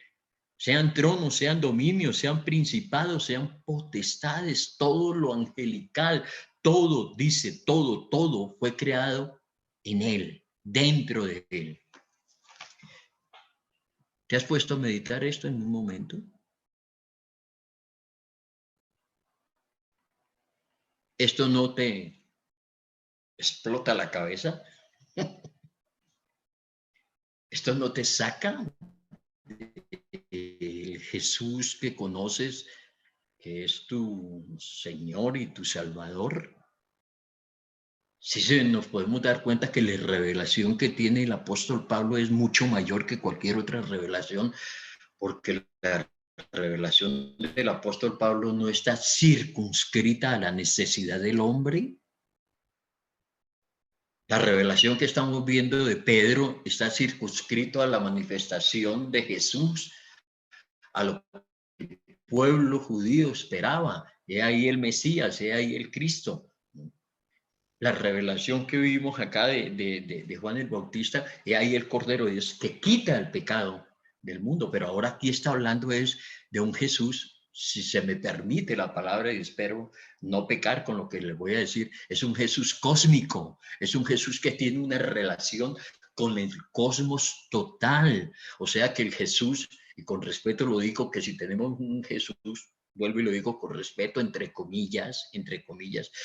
Sean tronos, sean dominios, sean principados, sean potestades, todo lo angelical, todo, dice, todo fue creado en él, dentro de él. ¿Te has puesto a meditar esto en un momento? ¿Esto no te explota la cabeza? ¿Esto no te saca del Jesús que conoces, que es tu Señor y tu Salvador? Sí, nos podemos dar cuenta que la revelación que tiene el apóstol Pablo es mucho mayor que cualquier otra revelación, porque la revelación del apóstol Pablo no está circunscrita a la necesidad del hombre. La revelación que estamos viendo de Pedro está circunscrito a la manifestación de Jesús, a lo que el pueblo judío esperaba. He ahí el Mesías, he ahí el Cristo. La revelación que vimos acá de Juan el Bautista, y ahí el Cordero de Dios que quita el pecado del mundo, pero ahora aquí está hablando es de un Jesús, si se me permite la palabra, y espero no pecar con lo que les voy a decir, es un Jesús cósmico, es un Jesús que tiene una relación con el cosmos total, o sea que el Jesús, y con respeto lo digo, que si tenemos un Jesús, vuelvo y lo digo con respeto, entre comillas,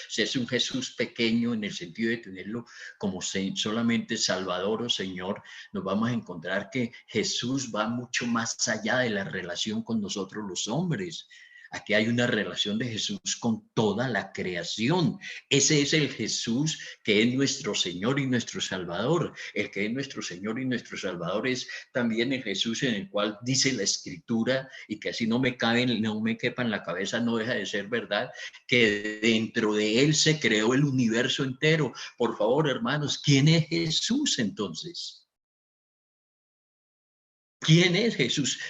si es un Jesús pequeño en el sentido de tenerlo como solamente Salvador o Señor, nos vamos a encontrar que Jesús va mucho más allá de la relación con nosotros los hombres. Aquí hay una relación de Jesús con toda la creación. Ese es el Jesús que es nuestro Señor y nuestro Salvador. El que es nuestro Señor y nuestro Salvador es también el Jesús en el cual dice la Escritura, y que así no me quepa en la cabeza, no deja de ser verdad, que dentro de él se creó el universo entero. Por favor, hermanos, ¿quién es Jesús entonces? ¿Quién es Jesús?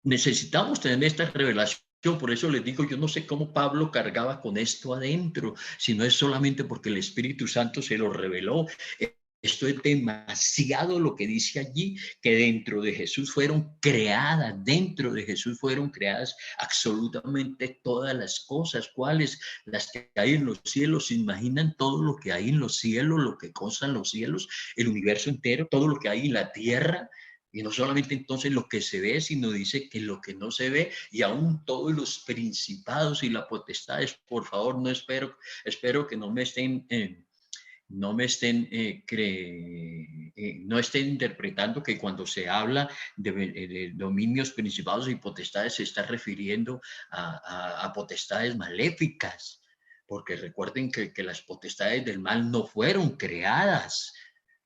Necesitamos tener esta revelación. Por eso les digo, yo no sé cómo Pablo cargaba con esto adentro, si no es solamente porque el Espíritu Santo se lo reveló. Esto es demasiado lo que dice allí, que dentro de Jesús dentro de Jesús fueron creadas absolutamente todas las cosas. ¿Cuáles? Las que hay en los cielos. ¿Se imaginan todo lo que hay en los cielos, lo que consta en los cielos, el universo entero, todo lo que hay en la tierra? Y no solamente entonces lo que se ve, sino dice que lo que no se ve, y aún todos los principados y las potestades. Por favor, espero que no estén interpretando que cuando se habla de dominios, principados y potestades se está refiriendo a potestades maléficas, porque recuerden que las potestades del mal no fueron creadas.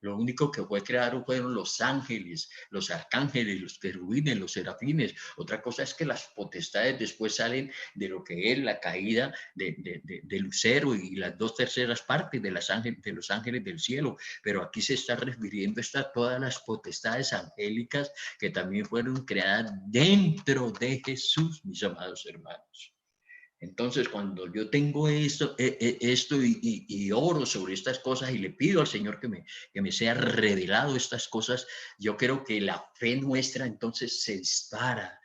Lo único que fue creado fueron los ángeles, los arcángeles, los querubines, los serafines. Otra cosa es que las potestades después salen de lo que es la caída de Lucero y las 2/3 partes de los ángeles del cielo. Pero aquí se está refiriendo a todas las potestades angélicas que también fueron creadas dentro de Jesús, mis amados hermanos. Entonces, cuando yo tengo esto y oro sobre estas cosas y le pido al Señor que me sea revelado estas cosas, yo creo que la fe nuestra entonces se dispara,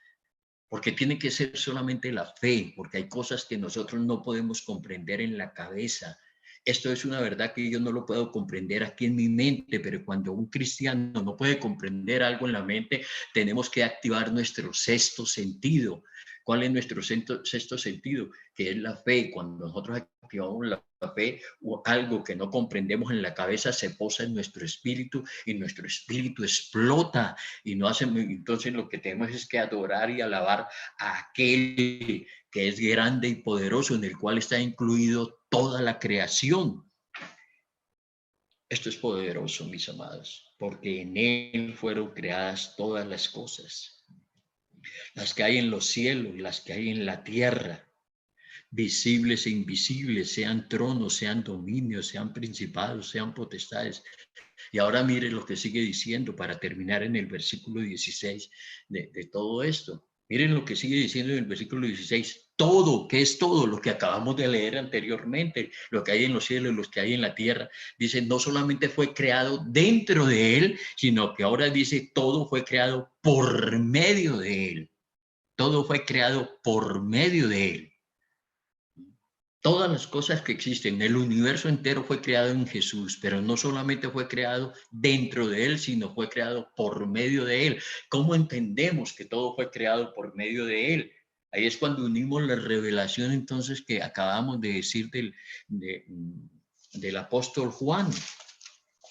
porque tiene que ser solamente la fe, porque hay cosas que nosotros no podemos comprender en la cabeza. Esto es una verdad que yo no lo puedo comprender aquí en mi mente, pero cuando un cristiano no puede comprender algo en la mente, tenemos que activar nuestro sexto sentido. ¿Cuál es nuestro sexto sentido? Que es la fe. Cuando nosotros activamos la fe, o algo que no comprendemos en la cabeza se posa en nuestro espíritu y nuestro espíritu explota y no hacemos. Entonces lo que tenemos es que adorar y alabar a aquel que es grande y poderoso, en el cual está incluido toda la creación. Esto es poderoso, mis amados, porque en él fueron creadas todas las cosas, las que hay en los cielos, las que hay en la tierra, visibles e invisibles, sean tronos, sean dominios, sean principados, sean potestades. Y ahora mire lo que sigue diciendo para terminar en el versículo 16 de todo esto. Miren lo que sigue diciendo en el versículo 16. Todo, ¿qué es todo? Lo que acabamos de leer anteriormente, lo que hay en los cielos, lo que hay en la tierra. Dice, no solamente fue creado dentro de él, sino que ahora dice, todo fue creado por medio de él. Todo fue creado por medio de él. Todas las cosas que existen, el universo entero fue creado en Jesús, pero no solamente fue creado dentro de él, sino fue creado por medio de él. ¿Cómo entendemos que todo fue creado por medio de él? Ahí es cuando unimos la revelación entonces que acabamos de decir del apóstol Juan,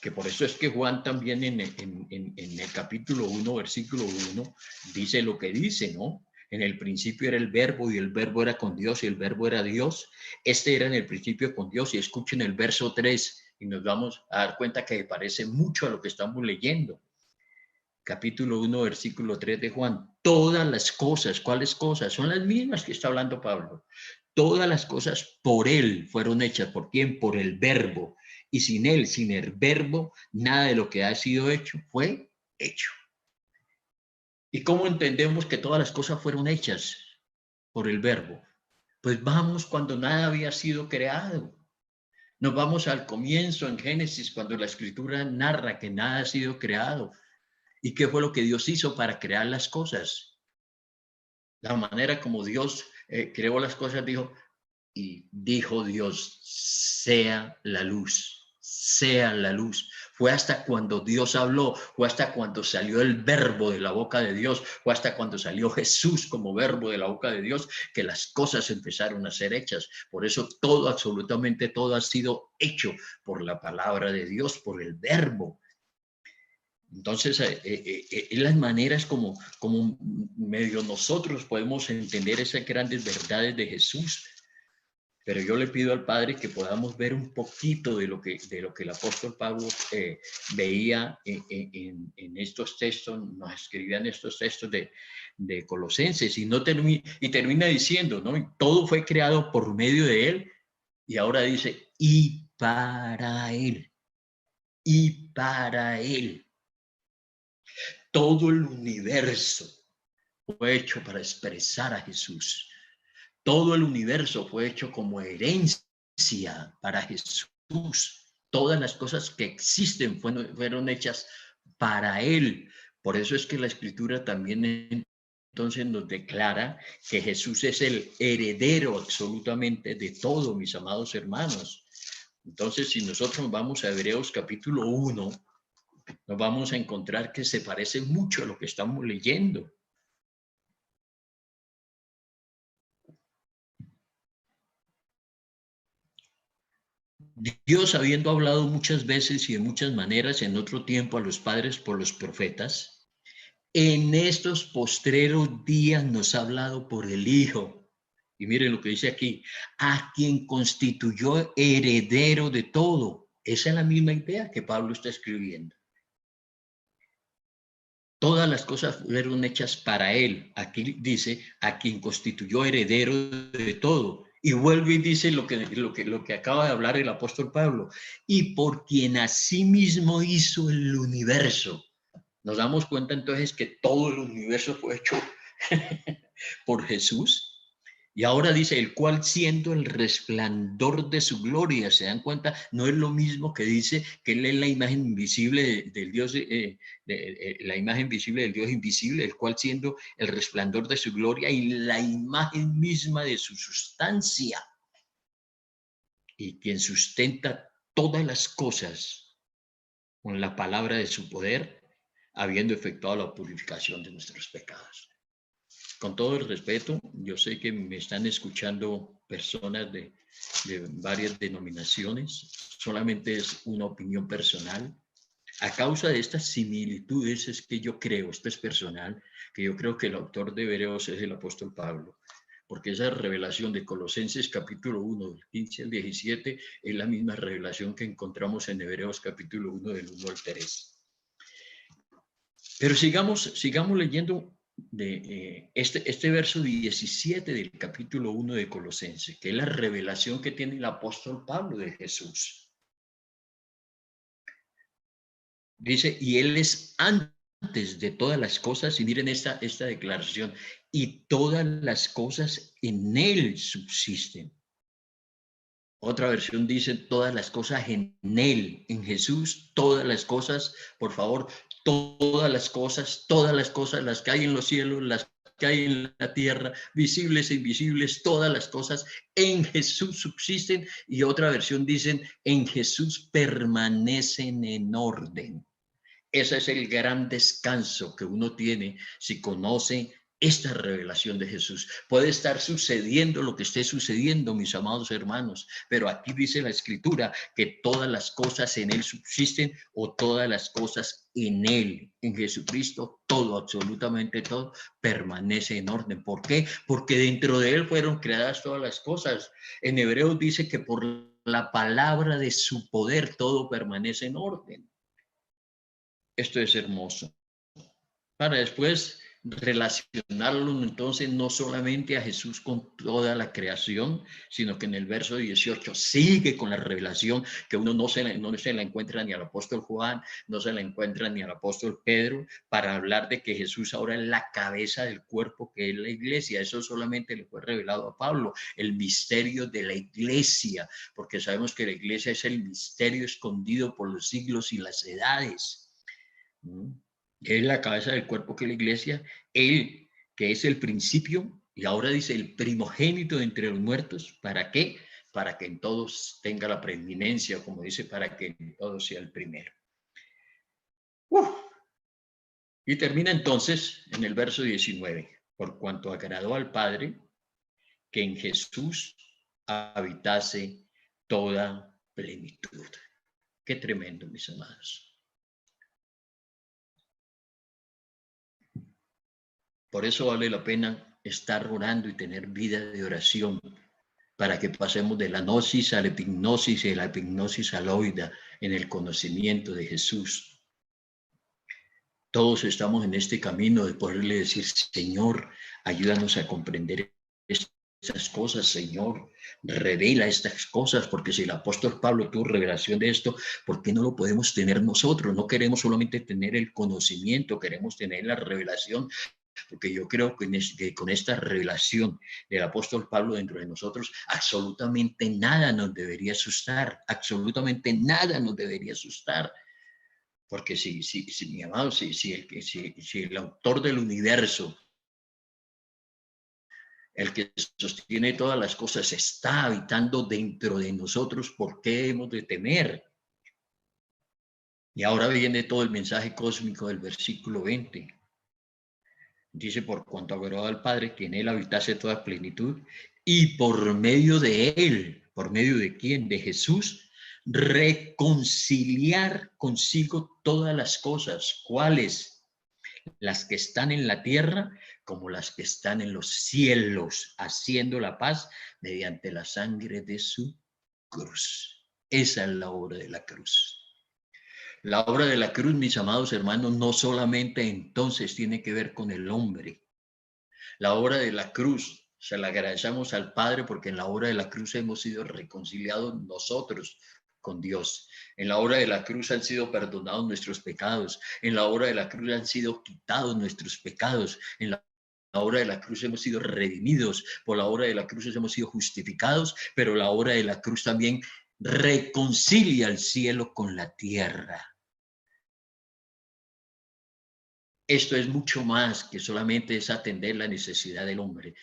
que por eso es que Juan también en el capítulo 1, versículo 1, dice lo que dice, ¿no? En el principio era el verbo y el verbo era con Dios y el verbo era Dios. Este era en el principio con Dios y escuchen el verso 3 y nos vamos a dar cuenta que parece mucho a lo que estamos leyendo. Capítulo 1, versículo 3 de Juan. Todas las cosas, ¿cuáles cosas? Son las mismas que está hablando Pablo. Todas las cosas por él fueron hechas. ¿Por quién? Por el verbo. Y sin él, sin el verbo, nada de lo que ha sido hecho fue hecho. ¿Y cómo entendemos que todas las cosas fueron hechas por el verbo? Pues vamos cuando nada había sido creado. Nos vamos al comienzo en Génesis, cuando la Escritura narra que nada ha sido creado. ¿Y qué fue lo que Dios hizo para crear las cosas? La manera como Dios creó las cosas, y dijo Dios, sea la luz, sea la luz. Fue hasta cuando Dios habló, fue hasta cuando salió el verbo de la boca de Dios, fue hasta cuando salió Jesús como verbo de la boca de Dios, que las cosas empezaron a ser hechas. Por eso todo, absolutamente todo ha sido hecho por la palabra de Dios, por el verbo. Entonces, en las maneras como medio nosotros podemos entender esas grandes verdades de Jesús. Pero yo le pido al Padre que podamos ver un poquito de lo que el apóstol Pablo veía en estos textos, nos escribían estos textos de Colosenses, y termina diciendo, ¿no? Todo fue creado por medio de él, y ahora dice, y para él, y para él. Todo el universo fue hecho para expresar a Jesús. Todo el universo fue hecho como herencia para Jesús. Todas las cosas que existen fueron hechas para él. Por eso es que la Escritura también entonces nos declara que Jesús es el heredero absolutamente de todo, mis amados hermanos. Entonces, si nosotros vamos a Hebreos capítulo 1, nos vamos a encontrar que se parece mucho a lo que estamos leyendo. Dios, habiendo hablado muchas veces y de muchas maneras en otro tiempo a los padres por los profetas, en estos postreros días nos ha hablado por el Hijo. Y miren lo que dice aquí, a quien constituyó heredero de todo. Esa es la misma idea que Pablo está escribiendo. Todas las cosas fueron hechas para él. Aquí dice, a quien constituyó heredero de todo. Y vuelve y dice lo que acaba de hablar el apóstol Pablo. Y por quien asimismo hizo el universo. Nos damos cuenta entonces que todo el universo fue hecho por Jesús. Y ahora dice, el cual siendo el resplandor de su gloria, ¿se dan cuenta? No es lo mismo que dice que él es la imagen invisible del Dios, la imagen visible del Dios invisible, el cual siendo el resplandor de su gloria y la imagen misma de su sustancia. Y quien sustenta todas las cosas con la palabra de su poder, habiendo efectuado la purificación de nuestros pecados. Con todo el respeto, yo sé que me están escuchando personas de varias denominaciones, solamente es una opinión personal. A causa de estas similitudes es que yo creo, esto es personal, que yo creo que el autor de Hebreos es el apóstol Pablo, porque esa revelación de Colosenses capítulo 1, del 15 al 17, es la misma revelación que encontramos en Hebreos capítulo 1, del 1 al 3. Pero sigamos leyendo de este verso 17 del capítulo 1 de Colosenses, que es la revelación que tiene el apóstol Pablo de Jesús. Dice, y Él es antes de todas las cosas, y miren esta declaración, y todas las cosas en Él subsisten. Otra versión dice, todas las cosas en Él, en Jesús, todas las cosas, por favor, todas las cosas, las que hay en los cielos, las que hay en la tierra, visibles e invisibles, todas las cosas en Jesús subsisten. Y otra versión dicen, en Jesús permanecen en orden. Ese es el gran descanso que uno tiene si conoce esta revelación de Jesús. Puede estar sucediendo lo que esté sucediendo, mis amados hermanos, pero aquí dice la Escritura que todas las cosas en Él subsisten, o todas las cosas en Él, en Jesucristo, todo, absolutamente todo, permanece en orden. ¿Por qué? Porque dentro de Él fueron creadas todas las cosas. En Hebreos dice que por la palabra de su poder todo permanece en orden. Esto es hermoso. Para después relacionarlo entonces no solamente a Jesús con toda la creación, sino que en el verso 18 sigue con la revelación que uno no se la encuentra ni al apóstol Juan, no se la encuentra ni al apóstol Pedro, para hablar de que Jesús ahora es la cabeza del cuerpo que es la iglesia. Eso solamente le fue revelado a Pablo, el misterio de la iglesia, porque sabemos que la iglesia es el misterio escondido por los siglos y las edades. Es la cabeza del cuerpo que es la iglesia, Él que es el principio, y ahora dice el primogénito de entre los muertos. ¿Para qué? Para que en todos tenga la preeminencia, como dice, para que en todos sea el primero. Y termina entonces en el verso 19, por cuanto agradó al Padre que en Jesús habitase toda plenitud. Qué tremendo, mis amados. Por eso vale la pena estar orando y tener vida de oración, para que pasemos de la gnosis a la epignosis y de la epignosis a la oida en el conocimiento de Jesús. Todos estamos en este camino de poderle decir, Señor, ayúdanos a comprender estas cosas, Señor, revela estas cosas, porque si el apóstol Pablo tuvo revelación de esto, ¿por qué no lo podemos tener nosotros? No queremos solamente tener el conocimiento, queremos tener la revelación, porque yo creo que con esta revelación del apóstol Pablo dentro de nosotros, absolutamente nada nos debería asustar, absolutamente nada nos debería asustar. Porque si mi amado, si el autor del universo, el que sostiene todas las cosas, está habitando dentro de nosotros, ¿por qué hemos de temer? Y ahora viene todo el mensaje cósmico del versículo 20. Dice, por cuanto agradó al Padre que en Él habitase toda plenitud, y por medio de Él, ¿por medio de quién? De Jesús, reconciliar consigo todas las cosas. ¿Cuáles? Las que están en la tierra como las que están en los cielos, haciendo la paz mediante la sangre de su cruz. Esa es la obra de la cruz. La obra de la cruz, mis amados hermanos, no solamente entonces tiene que ver con el hombre. La obra de la cruz, se la agradecemos al Padre porque en la obra de la cruz hemos sido reconciliados nosotros con Dios. En la obra de la cruz han sido perdonados nuestros pecados. En la obra de la cruz han sido quitados nuestros pecados. En la obra de la cruz hemos sido redimidos. Por la obra de la cruz hemos sido justificados, pero la obra de la cruz también reconcilia el cielo con la tierra. Esto es mucho más que solamente es atender la necesidad del hombre.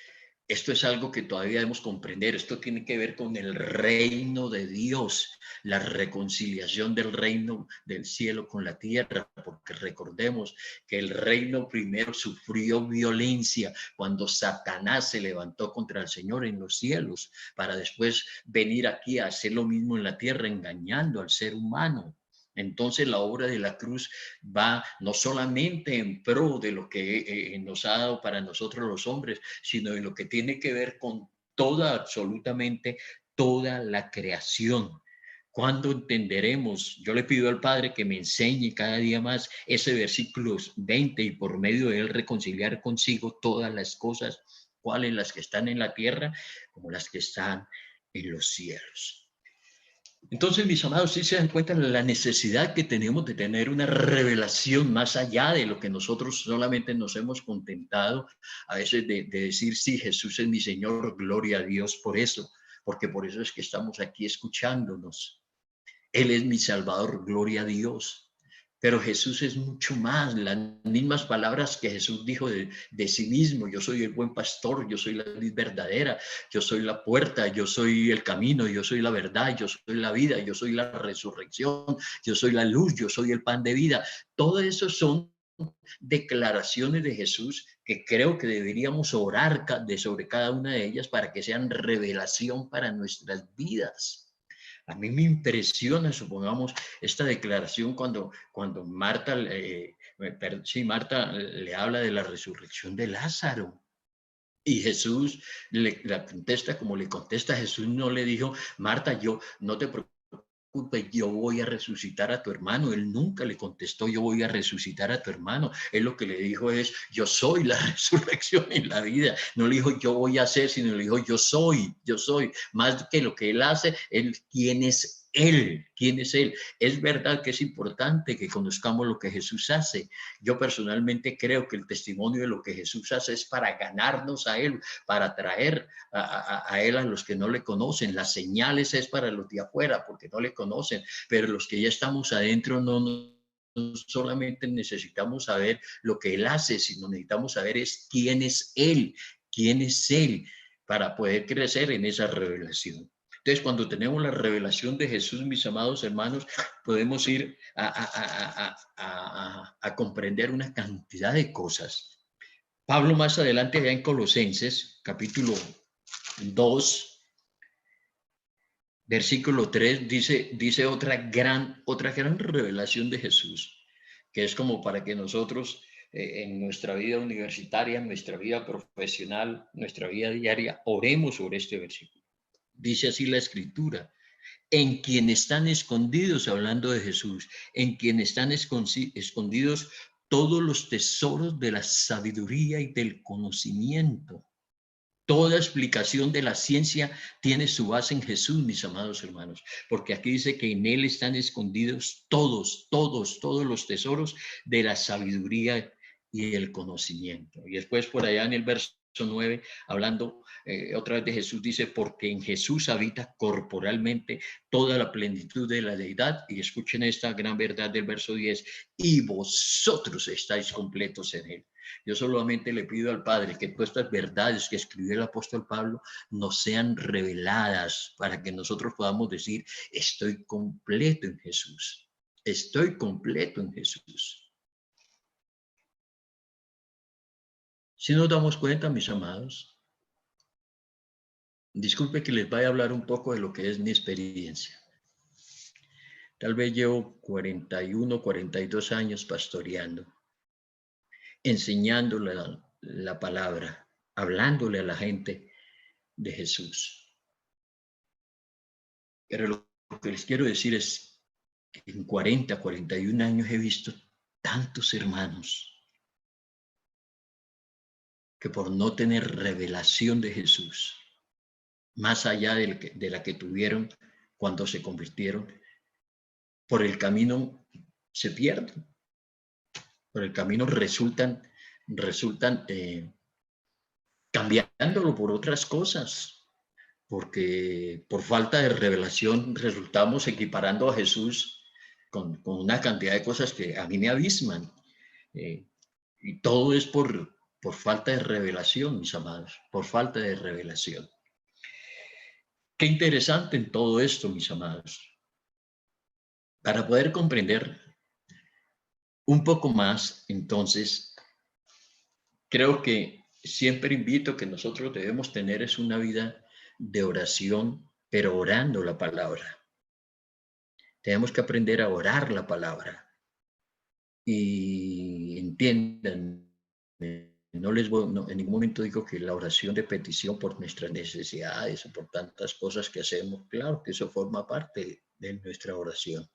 Esto es algo que todavía debemos comprender. Esto tiene que ver con el reino de Dios, la reconciliación del reino del cielo con la tierra, porque recordemos que el reino primero sufrió violencia cuando Satanás se levantó contra el Señor en los cielos, para después venir aquí a hacer lo mismo en la tierra, engañando al ser humano. Entonces la obra de la cruz va no solamente en pro de lo que nos ha dado para nosotros los hombres, sino en lo que tiene que ver con toda, absolutamente toda la creación. ¿Cuándo entenderemos? Yo le pido al Padre que me enseñe cada día más ese versículo 20 y por medio de él reconciliar consigo todas las cosas, cuáles las que están en la tierra como las que están en los cielos. Entonces, mis amados, sí se dan cuenta de la necesidad que tenemos de tener una revelación más allá de lo que nosotros solamente nos hemos contentado, a veces de decir, sí, Jesús es mi Señor, gloria a Dios por eso, porque por eso es que estamos aquí escuchándonos. Él es mi Salvador, gloria a Dios. Pero Jesús es mucho más, las mismas palabras que Jesús dijo de sí mismo: yo soy el buen pastor, yo soy la vid verdadera, yo soy la puerta, yo soy el camino, yo soy la verdad, yo soy la vida, yo soy la resurrección, yo soy la luz, yo soy el pan de vida. Todo eso son declaraciones de Jesús que creo que deberíamos orar sobre cada una de ellas para que sean revelación para nuestras vidas. A mí me impresiona, supongamos, esta declaración cuando Marta, Marta le habla de la resurrección de Lázaro. Y Jesús la contesta como le contesta. Jesús no le dijo: Marta, yo no te preocupes, yo voy a resucitar a tu hermano. Él nunca le contestó: yo voy a resucitar a tu hermano. Él lo que le dijo es: yo soy la resurrección y la vida. No le dijo: yo voy a hacer, sino le dijo: yo soy, yo soy. Más que lo que él hace, él, ¿quién es él? ¿Quién es él? Es verdad que es importante que conozcamos lo que Jesús hace. Yo personalmente creo que el testimonio de lo que Jesús hace es para ganarnos a él, para traer a él a los que no le conocen. Las señales es para los de afuera, porque no le conocen, pero los que ya estamos adentro no solamente necesitamos saber lo que él hace, sino necesitamos saber es quién es él, para poder crecer en esa revelación. Entonces, cuando tenemos la revelación de Jesús, mis amados hermanos, podemos ir a comprender una cantidad de cosas. Pablo más adelante, allá en Colosenses, capítulo 2, versículo 3, dice otra gran revelación de Jesús, que es como para que nosotros en nuestra vida universitaria, en nuestra vida profesional, nuestra vida diaria, oremos sobre este versículo. Dice así la Escritura: en quien están escondidos, hablando de Jesús, en quien están escondidos todos los tesoros de la sabiduría y del conocimiento. Toda explicación de la ciencia tiene su base en Jesús, mis amados hermanos, porque aquí dice que en él están escondidos todos los tesoros de la sabiduría y el conocimiento. Y después por allá en el verso 9, hablando otra vez de Jesús, dice: porque en Jesús habita corporalmente toda la plenitud de la deidad. Y escuchen esta gran verdad del verso 10: y vosotros estáis completos en él. Yo solamente le pido al Padre que todas estas verdades que escribió el apóstol Pablo nos sean reveladas para que nosotros podamos decir: estoy completo en Jesús, estoy completo en Jesús. Si nos damos cuenta, mis amados, disculpe que les vaya a hablar un poco de lo que es mi experiencia. Tal vez llevo 41, 42 años pastoreando, enseñando la palabra, hablándole a la gente de Jesús. Pero lo que les quiero decir es que en 40, 41 años he visto tantos hermanos que por no tener revelación de Jesús, más allá de la que tuvieron cuando se convirtieron, por el camino se pierden. Por el camino resultan cambiándolo por otras cosas, porque por falta de revelación resultamos equiparando a Jesús con una cantidad de cosas que a mí me abisman. Y todo es por falta de revelación, mis amados, por falta de revelación. Qué interesante en todo esto, mis amados. Para poder comprender un poco más, entonces, creo que siempre invito que nosotros debemos tener es una vida de oración, pero orando la palabra. Tenemos que aprender a orar la palabra. Y entiendan, no les voy, no, en ningún momento digo que la oración de petición por nuestras necesidades o por tantas cosas que hacemos, claro que eso forma parte de nuestra oración,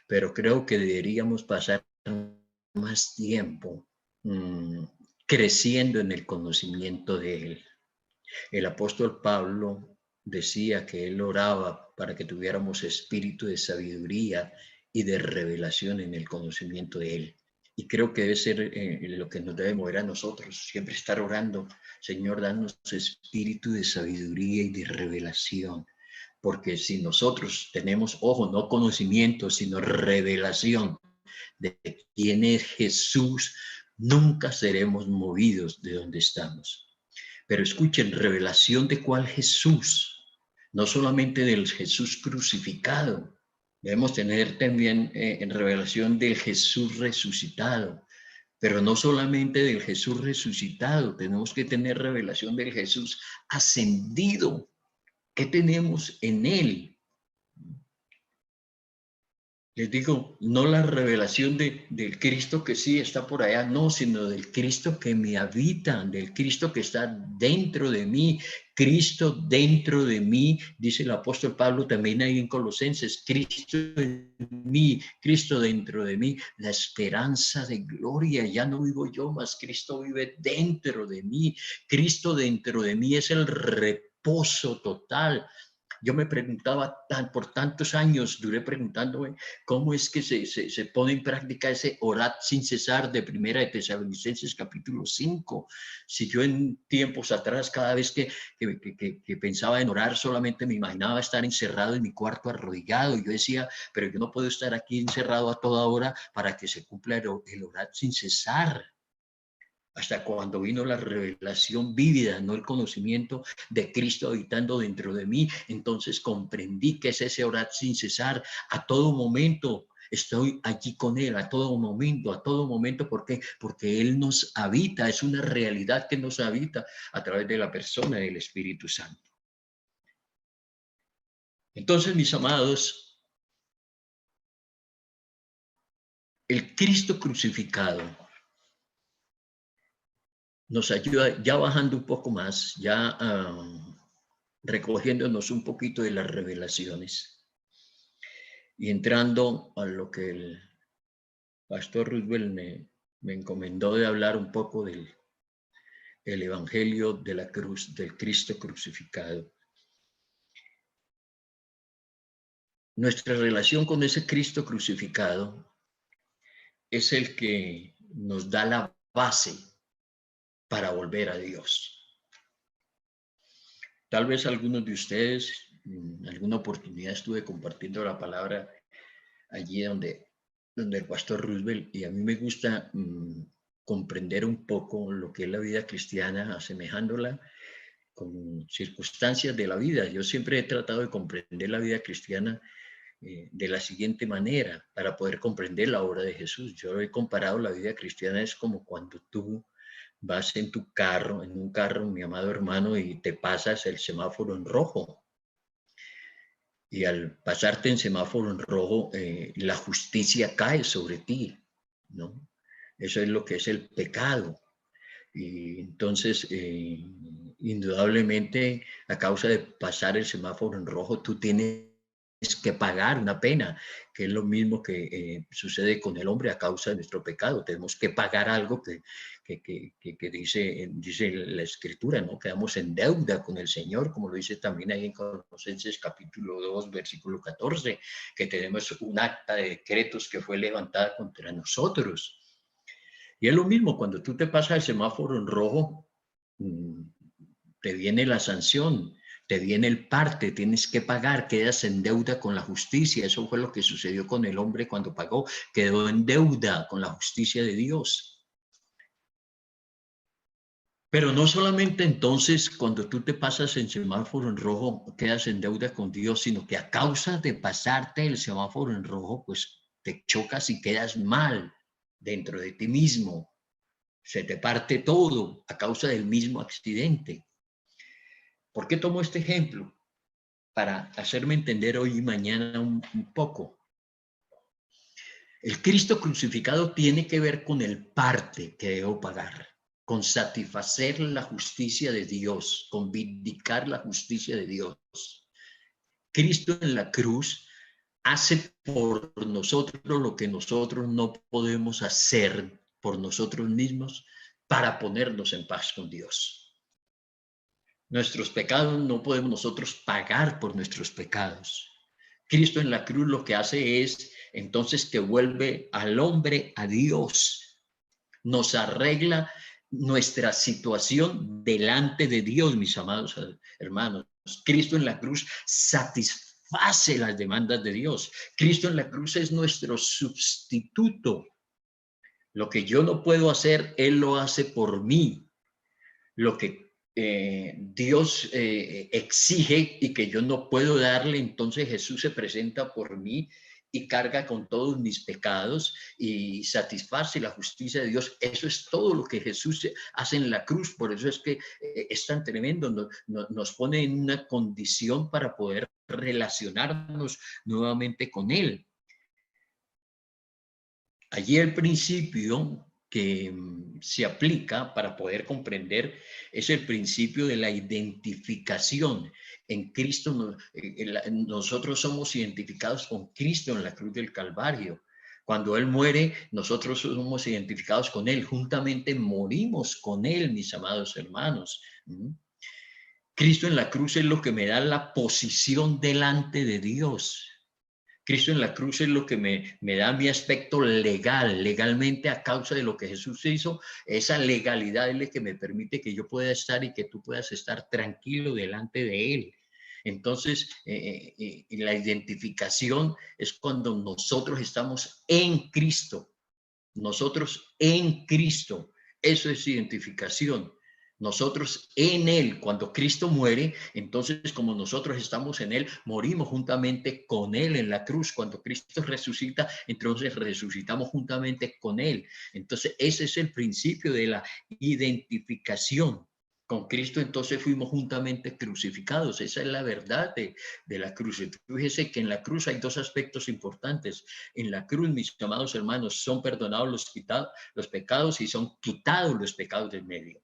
pero creo que deberíamos pasar más tiempo creciendo en el conocimiento de Él. El apóstol Pablo decía que él oraba para que tuviéramos espíritu de sabiduría y de revelación en el conocimiento de Él. Y creo que debe ser lo que nos debe mover a nosotros, siempre estar orando, Señor, danos espíritu de sabiduría y de revelación. Porque si nosotros tenemos, ojo, no conocimiento, sino revelación de quién es Jesús, nunca seremos movidos de donde estamos. Pero escuchen, revelación de cuál Jesús, no solamente del Jesús crucificado, debemos tener también en revelación del Jesús resucitado, pero no solamente del Jesús resucitado, tenemos que tener revelación del Jesús ascendido. ¿Qué tenemos en Él? Les digo, no la revelación del Cristo que sí está por allá, no, sino del Cristo que me habita, del Cristo que está dentro de mí, Cristo dentro de mí, dice el apóstol Pablo también ahí en Colosenses, Cristo en mí, Cristo dentro de mí, la esperanza de gloria, ya no vivo yo, más Cristo vive dentro de mí, Cristo dentro de mí es el reposo total. Yo me preguntaba, por tantos años duré preguntándome cómo es que se pone en práctica ese orad sin cesar de Primera de Tesalonicenses capítulo 5. Si yo en tiempos atrás, cada vez que pensaba en orar, solamente me imaginaba estar encerrado en mi cuarto arrodillado. Y yo decía, pero yo no puedo estar aquí encerrado a toda hora para que se cumpla el orad sin cesar. Hasta cuando vino la revelación vívida, no el conocimiento de Cristo habitando dentro de mí, entonces comprendí que es ese orar sin cesar a todo momento. Estoy allí con Él a todo momento. ¿Por qué? Porque Él nos habita, es una realidad que nos habita a través de la persona del Espíritu Santo. Entonces, mis amados, el Cristo crucificado nos ayuda, ya bajando un poco más, ya recogiéndonos un poquito de las revelaciones y entrando a lo que el pastor Roosevelt me encomendó de hablar un poco del el evangelio de la cruz, del Cristo crucificado. Nuestra relación con ese Cristo crucificado es el que nos da la base para volver a Dios. Tal vez algunos de ustedes, en alguna oportunidad estuve compartiendo la palabra allí donde el pastor Roosevelt, y a mí me gusta comprender un poco lo que es la vida cristiana, asemejándola con circunstancias de la vida. Yo siempre he tratado de comprender la vida cristiana de la siguiente manera, para poder comprender la obra de Jesús. Yo he comparado la vida cristiana, es como cuando tú vas en tu carro, en un carro, mi amado hermano, y te pasas el semáforo en rojo. Y al pasarte en semáforo en rojo, la justicia cae sobre ti, ¿no? Eso es lo que es el pecado. Y entonces, indudablemente, a causa de pasar el semáforo en rojo, tú tienes que pagar una pena, que es lo mismo que sucede con el hombre a causa de nuestro pecado. Tenemos que pagar algo que dice la Escritura, ¿no? Quedamos en deuda con el Señor, como lo dice también ahí en Colosenses capítulo 2, versículo 14, que tenemos un acta de decretos que fue levantada contra nosotros. Y es lo mismo, cuando tú te pasas el semáforo en rojo, te viene la sanción, te viene el parte, tienes que pagar, quedas en deuda con la justicia. Eso fue lo que sucedió con el hombre cuando pagó, quedó en deuda con la justicia de Dios. Pero no solamente entonces cuando tú te pasas en semáforo en rojo quedas en deuda con Dios, sino que a causa de pasarte el semáforo en rojo, pues te chocas y quedas mal dentro de ti mismo. Se te parte todo a causa del mismo accidente. ¿Por qué tomo este ejemplo? Para hacerme entender hoy y mañana un poco. El Cristo crucificado tiene que ver con el parte que debo pagar, con satisfacer la justicia de Dios, con vindicar la justicia de Dios. Cristo en la cruz hace por nosotros lo que nosotros no podemos hacer por nosotros mismos para ponernos en paz con Dios. Nuestros pecados no podemos nosotros pagar por nuestros pecados. Cristo en la cruz lo que hace es entonces que vuelve al hombre a Dios, nos arregla nuestra situación delante de Dios, mis amados hermanos. Cristo en la cruz satisface las demandas de Dios. Cristo en la cruz es nuestro sustituto. Lo que yo no puedo hacer, Él lo hace por mí. Lo que Dios exige y que yo no puedo darle, entonces Jesús se presenta por mí y carga con todos mis pecados y satisface la justicia de Dios. Eso es todo lo que Jesús hace en la cruz. Por eso es que es tan tremendo. Nos pone en una condición para poder relacionarnos nuevamente con Él. Allí el principio que se aplica para poder comprender es el principio de la identificación. En Cristo, nosotros somos identificados con Cristo en la cruz del Calvario. Cuando Él muere, nosotros somos identificados con Él. Juntamente morimos con Él, mis amados hermanos. Cristo en la cruz es lo que me da la posición delante de Dios. Cristo en la cruz es lo que me da mi aspecto legalmente a causa de lo que Jesús hizo. Esa legalidad es la que me permite que yo pueda estar y que tú puedas estar tranquilo delante de Él. Entonces, la identificación es cuando nosotros estamos en Cristo. Nosotros en Cristo. Eso es identificación. Nosotros en Él, cuando Cristo muere, entonces como nosotros estamos en Él, morimos juntamente con Él en la cruz. Cuando Cristo resucita, entonces resucitamos juntamente con Él. Entonces ese es el principio de la identificación. Con Cristo entonces fuimos juntamente crucificados. Esa es la verdad de la cruz. Fíjese que en la cruz hay dos aspectos importantes. En la cruz, mis amados hermanos, son perdonados los pecados y son quitados los pecados del medio.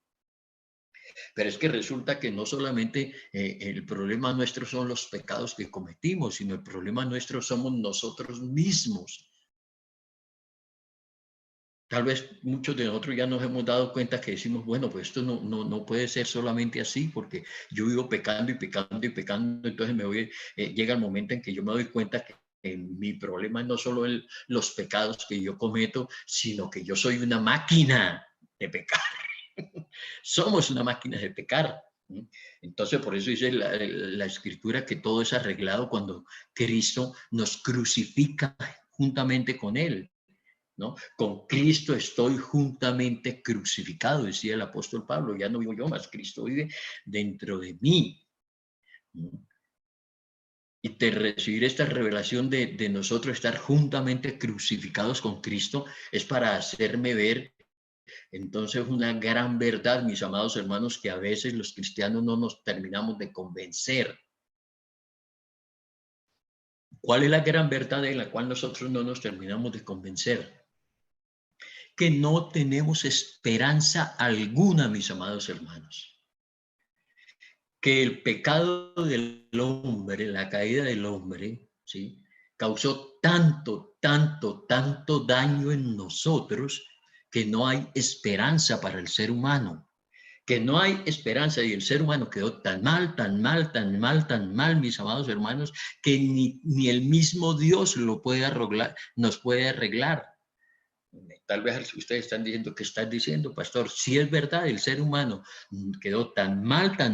Pero es que resulta que no solamente el problema nuestro son los pecados que cometimos, sino el problema nuestro somos nosotros mismos. Tal vez muchos de nosotros ya nos hemos dado cuenta que decimos, bueno, pues esto no puede ser solamente así, porque yo vivo pecando y pecando y pecando, entonces llega el momento en que yo me doy cuenta que mi problema no solo es los pecados que yo cometo, sino que yo soy una máquina de pecar. Somos una máquina de pecar. Entonces, por eso dice la Escritura que todo es arreglado cuando Cristo nos crucifica juntamente con Él. ¿No? Con Cristo estoy juntamente crucificado, decía el apóstol Pablo. Ya no vivo yo más, Cristo vive dentro de mí. Y de recibir esta revelación de nosotros estar juntamente crucificados con Cristo es para hacerme ver entonces una gran verdad, mis amados hermanos, que a veces los cristianos no nos terminamos de convencer. ¿Cuál es la gran verdad en la cual nosotros no nos terminamos de convencer? Que no tenemos esperanza alguna, mis amados hermanos. Que el pecado del hombre, la caída del hombre, ¿sí?, causó tanto daño en nosotros que no hay esperanza para el ser humano. Que no hay esperanza y el ser humano quedó tan mal, mis amados hermanos, que ni el mismo Dios lo puede arreglar, nos puede arreglar. Tal vez ustedes están diciendo, ¿qué estás diciendo, pastor? Si es verdad, el ser humano quedó tan mal que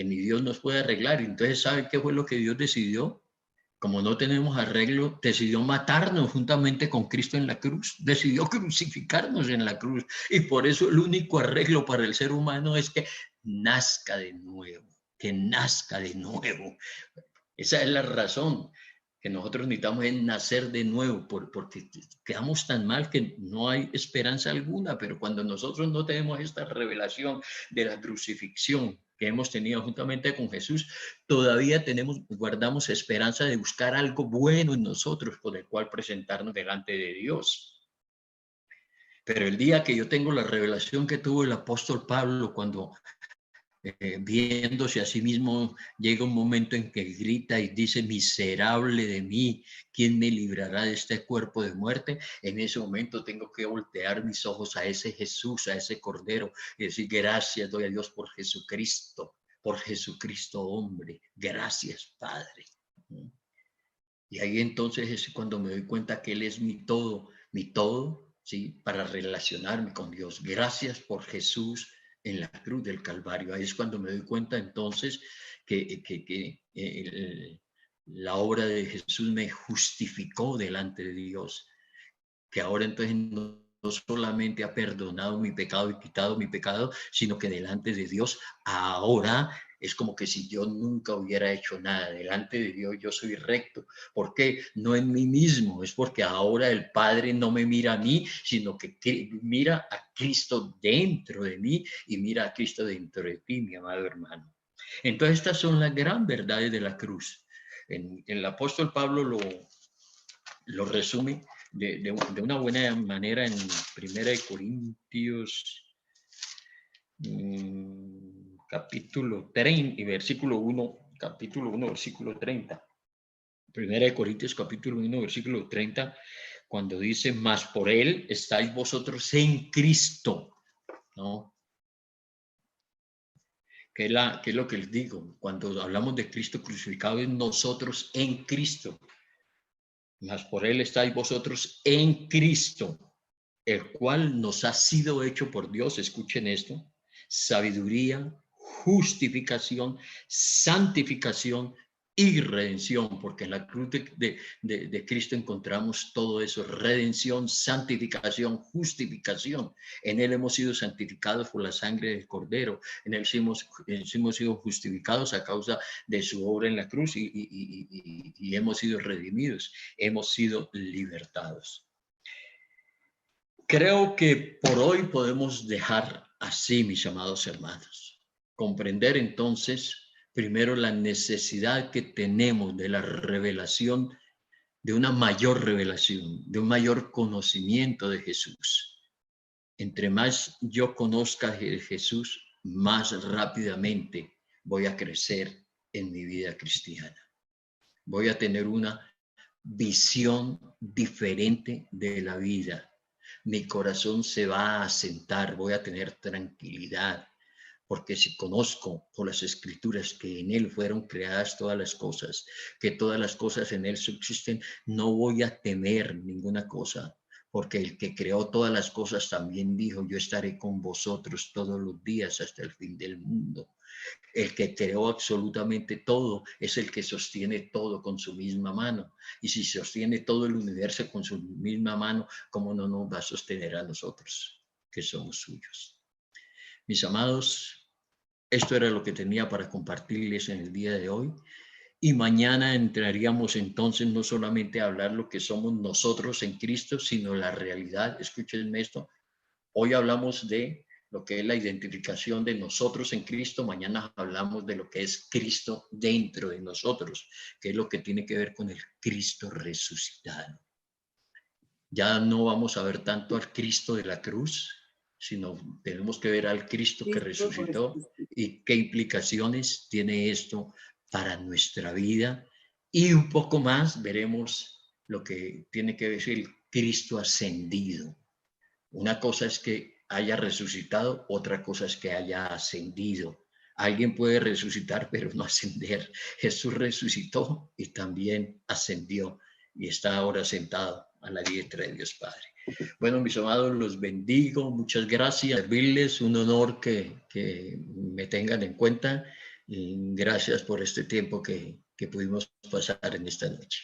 ni Dios nos puede arreglar. Entonces, ¿sabe qué fue lo que Dios decidió? Como no tenemos arreglo, decidió matarnos juntamente con Cristo en la cruz. Decidió crucificarnos en la cruz. Y por eso el único arreglo para el ser humano es que nazca de nuevo, que nazca de nuevo. Esa es la razón que nosotros necesitamos, es nacer de nuevo, porque quedamos tan mal que no hay esperanza alguna. Pero cuando nosotros no tenemos esta revelación de la crucifixión, que hemos tenido juntamente con Jesús, todavía guardamos esperanza de buscar algo bueno en nosotros por el cual presentarnos delante de Dios. Pero el día que yo tengo la revelación que tuvo el apóstol Pablo cuando viéndose a sí mismo, llega un momento en que grita y dice, miserable de mí, ¿quién me librará de este cuerpo de muerte? En ese momento tengo que voltear mis ojos a ese Jesús, a ese Cordero, y decir, gracias doy a Dios por Jesucristo hombre, gracias Padre. Y ahí entonces es cuando me doy cuenta que Él es mi todo, ¿sí? Para relacionarme con Dios. Gracias por Jesús en la cruz del Calvario. Ahí es cuando me doy cuenta entonces que la obra de Jesús me justificó delante de Dios, que ahora entonces no solamente ha perdonado mi pecado y quitado mi pecado, sino que delante de Dios ahora es como que si yo nunca hubiera hecho nada. Delante de Dios yo soy recto. ¿Por qué? No en mí mismo, es porque ahora el Padre no me mira a mí, sino que mira a Cristo dentro de mí y mira a Cristo dentro de ti, mi amado hermano. Entonces estas son las gran verdades de la cruz. El apóstol Pablo lo resume de una buena manera en 1 Corintios capítulo 30 y versículo 1, capítulo 1, versículo 30. 1 Corintios capítulo 1, versículo 30, cuando dice, mas por él estáis vosotros en Cristo, ¿no? ¿Qué es lo que les digo? Cuando hablamos de Cristo crucificado, es nosotros en Cristo. Mas por él estáis vosotros en Cristo, el cual nos ha sido hecho por Dios, escuchen esto, sabiduría, justificación, santificación y redención, porque en la cruz de Cristo encontramos todo eso, redención, santificación, justificación. En él hemos sido santificados por la sangre del Cordero, en él hemos sido justificados a causa de su obra en la cruz y hemos sido redimidos, hemos sido libertados. Creo que por hoy podemos dejar así, mis amados hermanos. Comprender entonces, primero, la necesidad que tenemos de la revelación, de una mayor revelación, de un mayor conocimiento de Jesús. Entre más yo conozca a Jesús, más rápidamente voy a crecer en mi vida cristiana. Voy a tener una visión diferente de la vida. Mi corazón se va a asentar, voy a tener tranquilidad, porque si conozco por las escrituras que en él fueron creadas todas las cosas, que todas las cosas en él subsisten, no voy a temer ninguna cosa, porque el que creó todas las cosas también dijo, yo estaré con vosotros todos los días hasta el fin del mundo. El que creó absolutamente todo es el que sostiene todo con su misma mano. Y si sostiene todo el universo con su misma mano, ¿cómo no nos va a sostener a nosotros, que somos suyos? Mis amados, esto era lo que tenía para compartirles en el día de hoy. Y mañana entraríamos entonces no solamente a hablar lo que somos nosotros en Cristo, sino la realidad. Escúchenme esto. Hoy hablamos de lo que es la identificación de nosotros en Cristo. Mañana hablamos de lo que es Cristo dentro de nosotros, que es lo que tiene que ver con el Cristo resucitado. Ya no vamos a ver tanto al Cristo de la cruz, sino tenemos que ver al Cristo que resucitó y qué implicaciones tiene esto para nuestra vida. Y un poco más veremos lo que tiene que ver el Cristo ascendido. Una cosa es que haya resucitado, otra cosa es que haya ascendido. Alguien puede resucitar, pero no ascender. Jesús resucitó y también ascendió y está ahora sentado a la diestra de Dios Padre. Bueno, mis amados, los bendigo. Muchas gracias. Servirles, un honor que me tengan en cuenta. Y gracias por este tiempo que pudimos pasar en esta noche.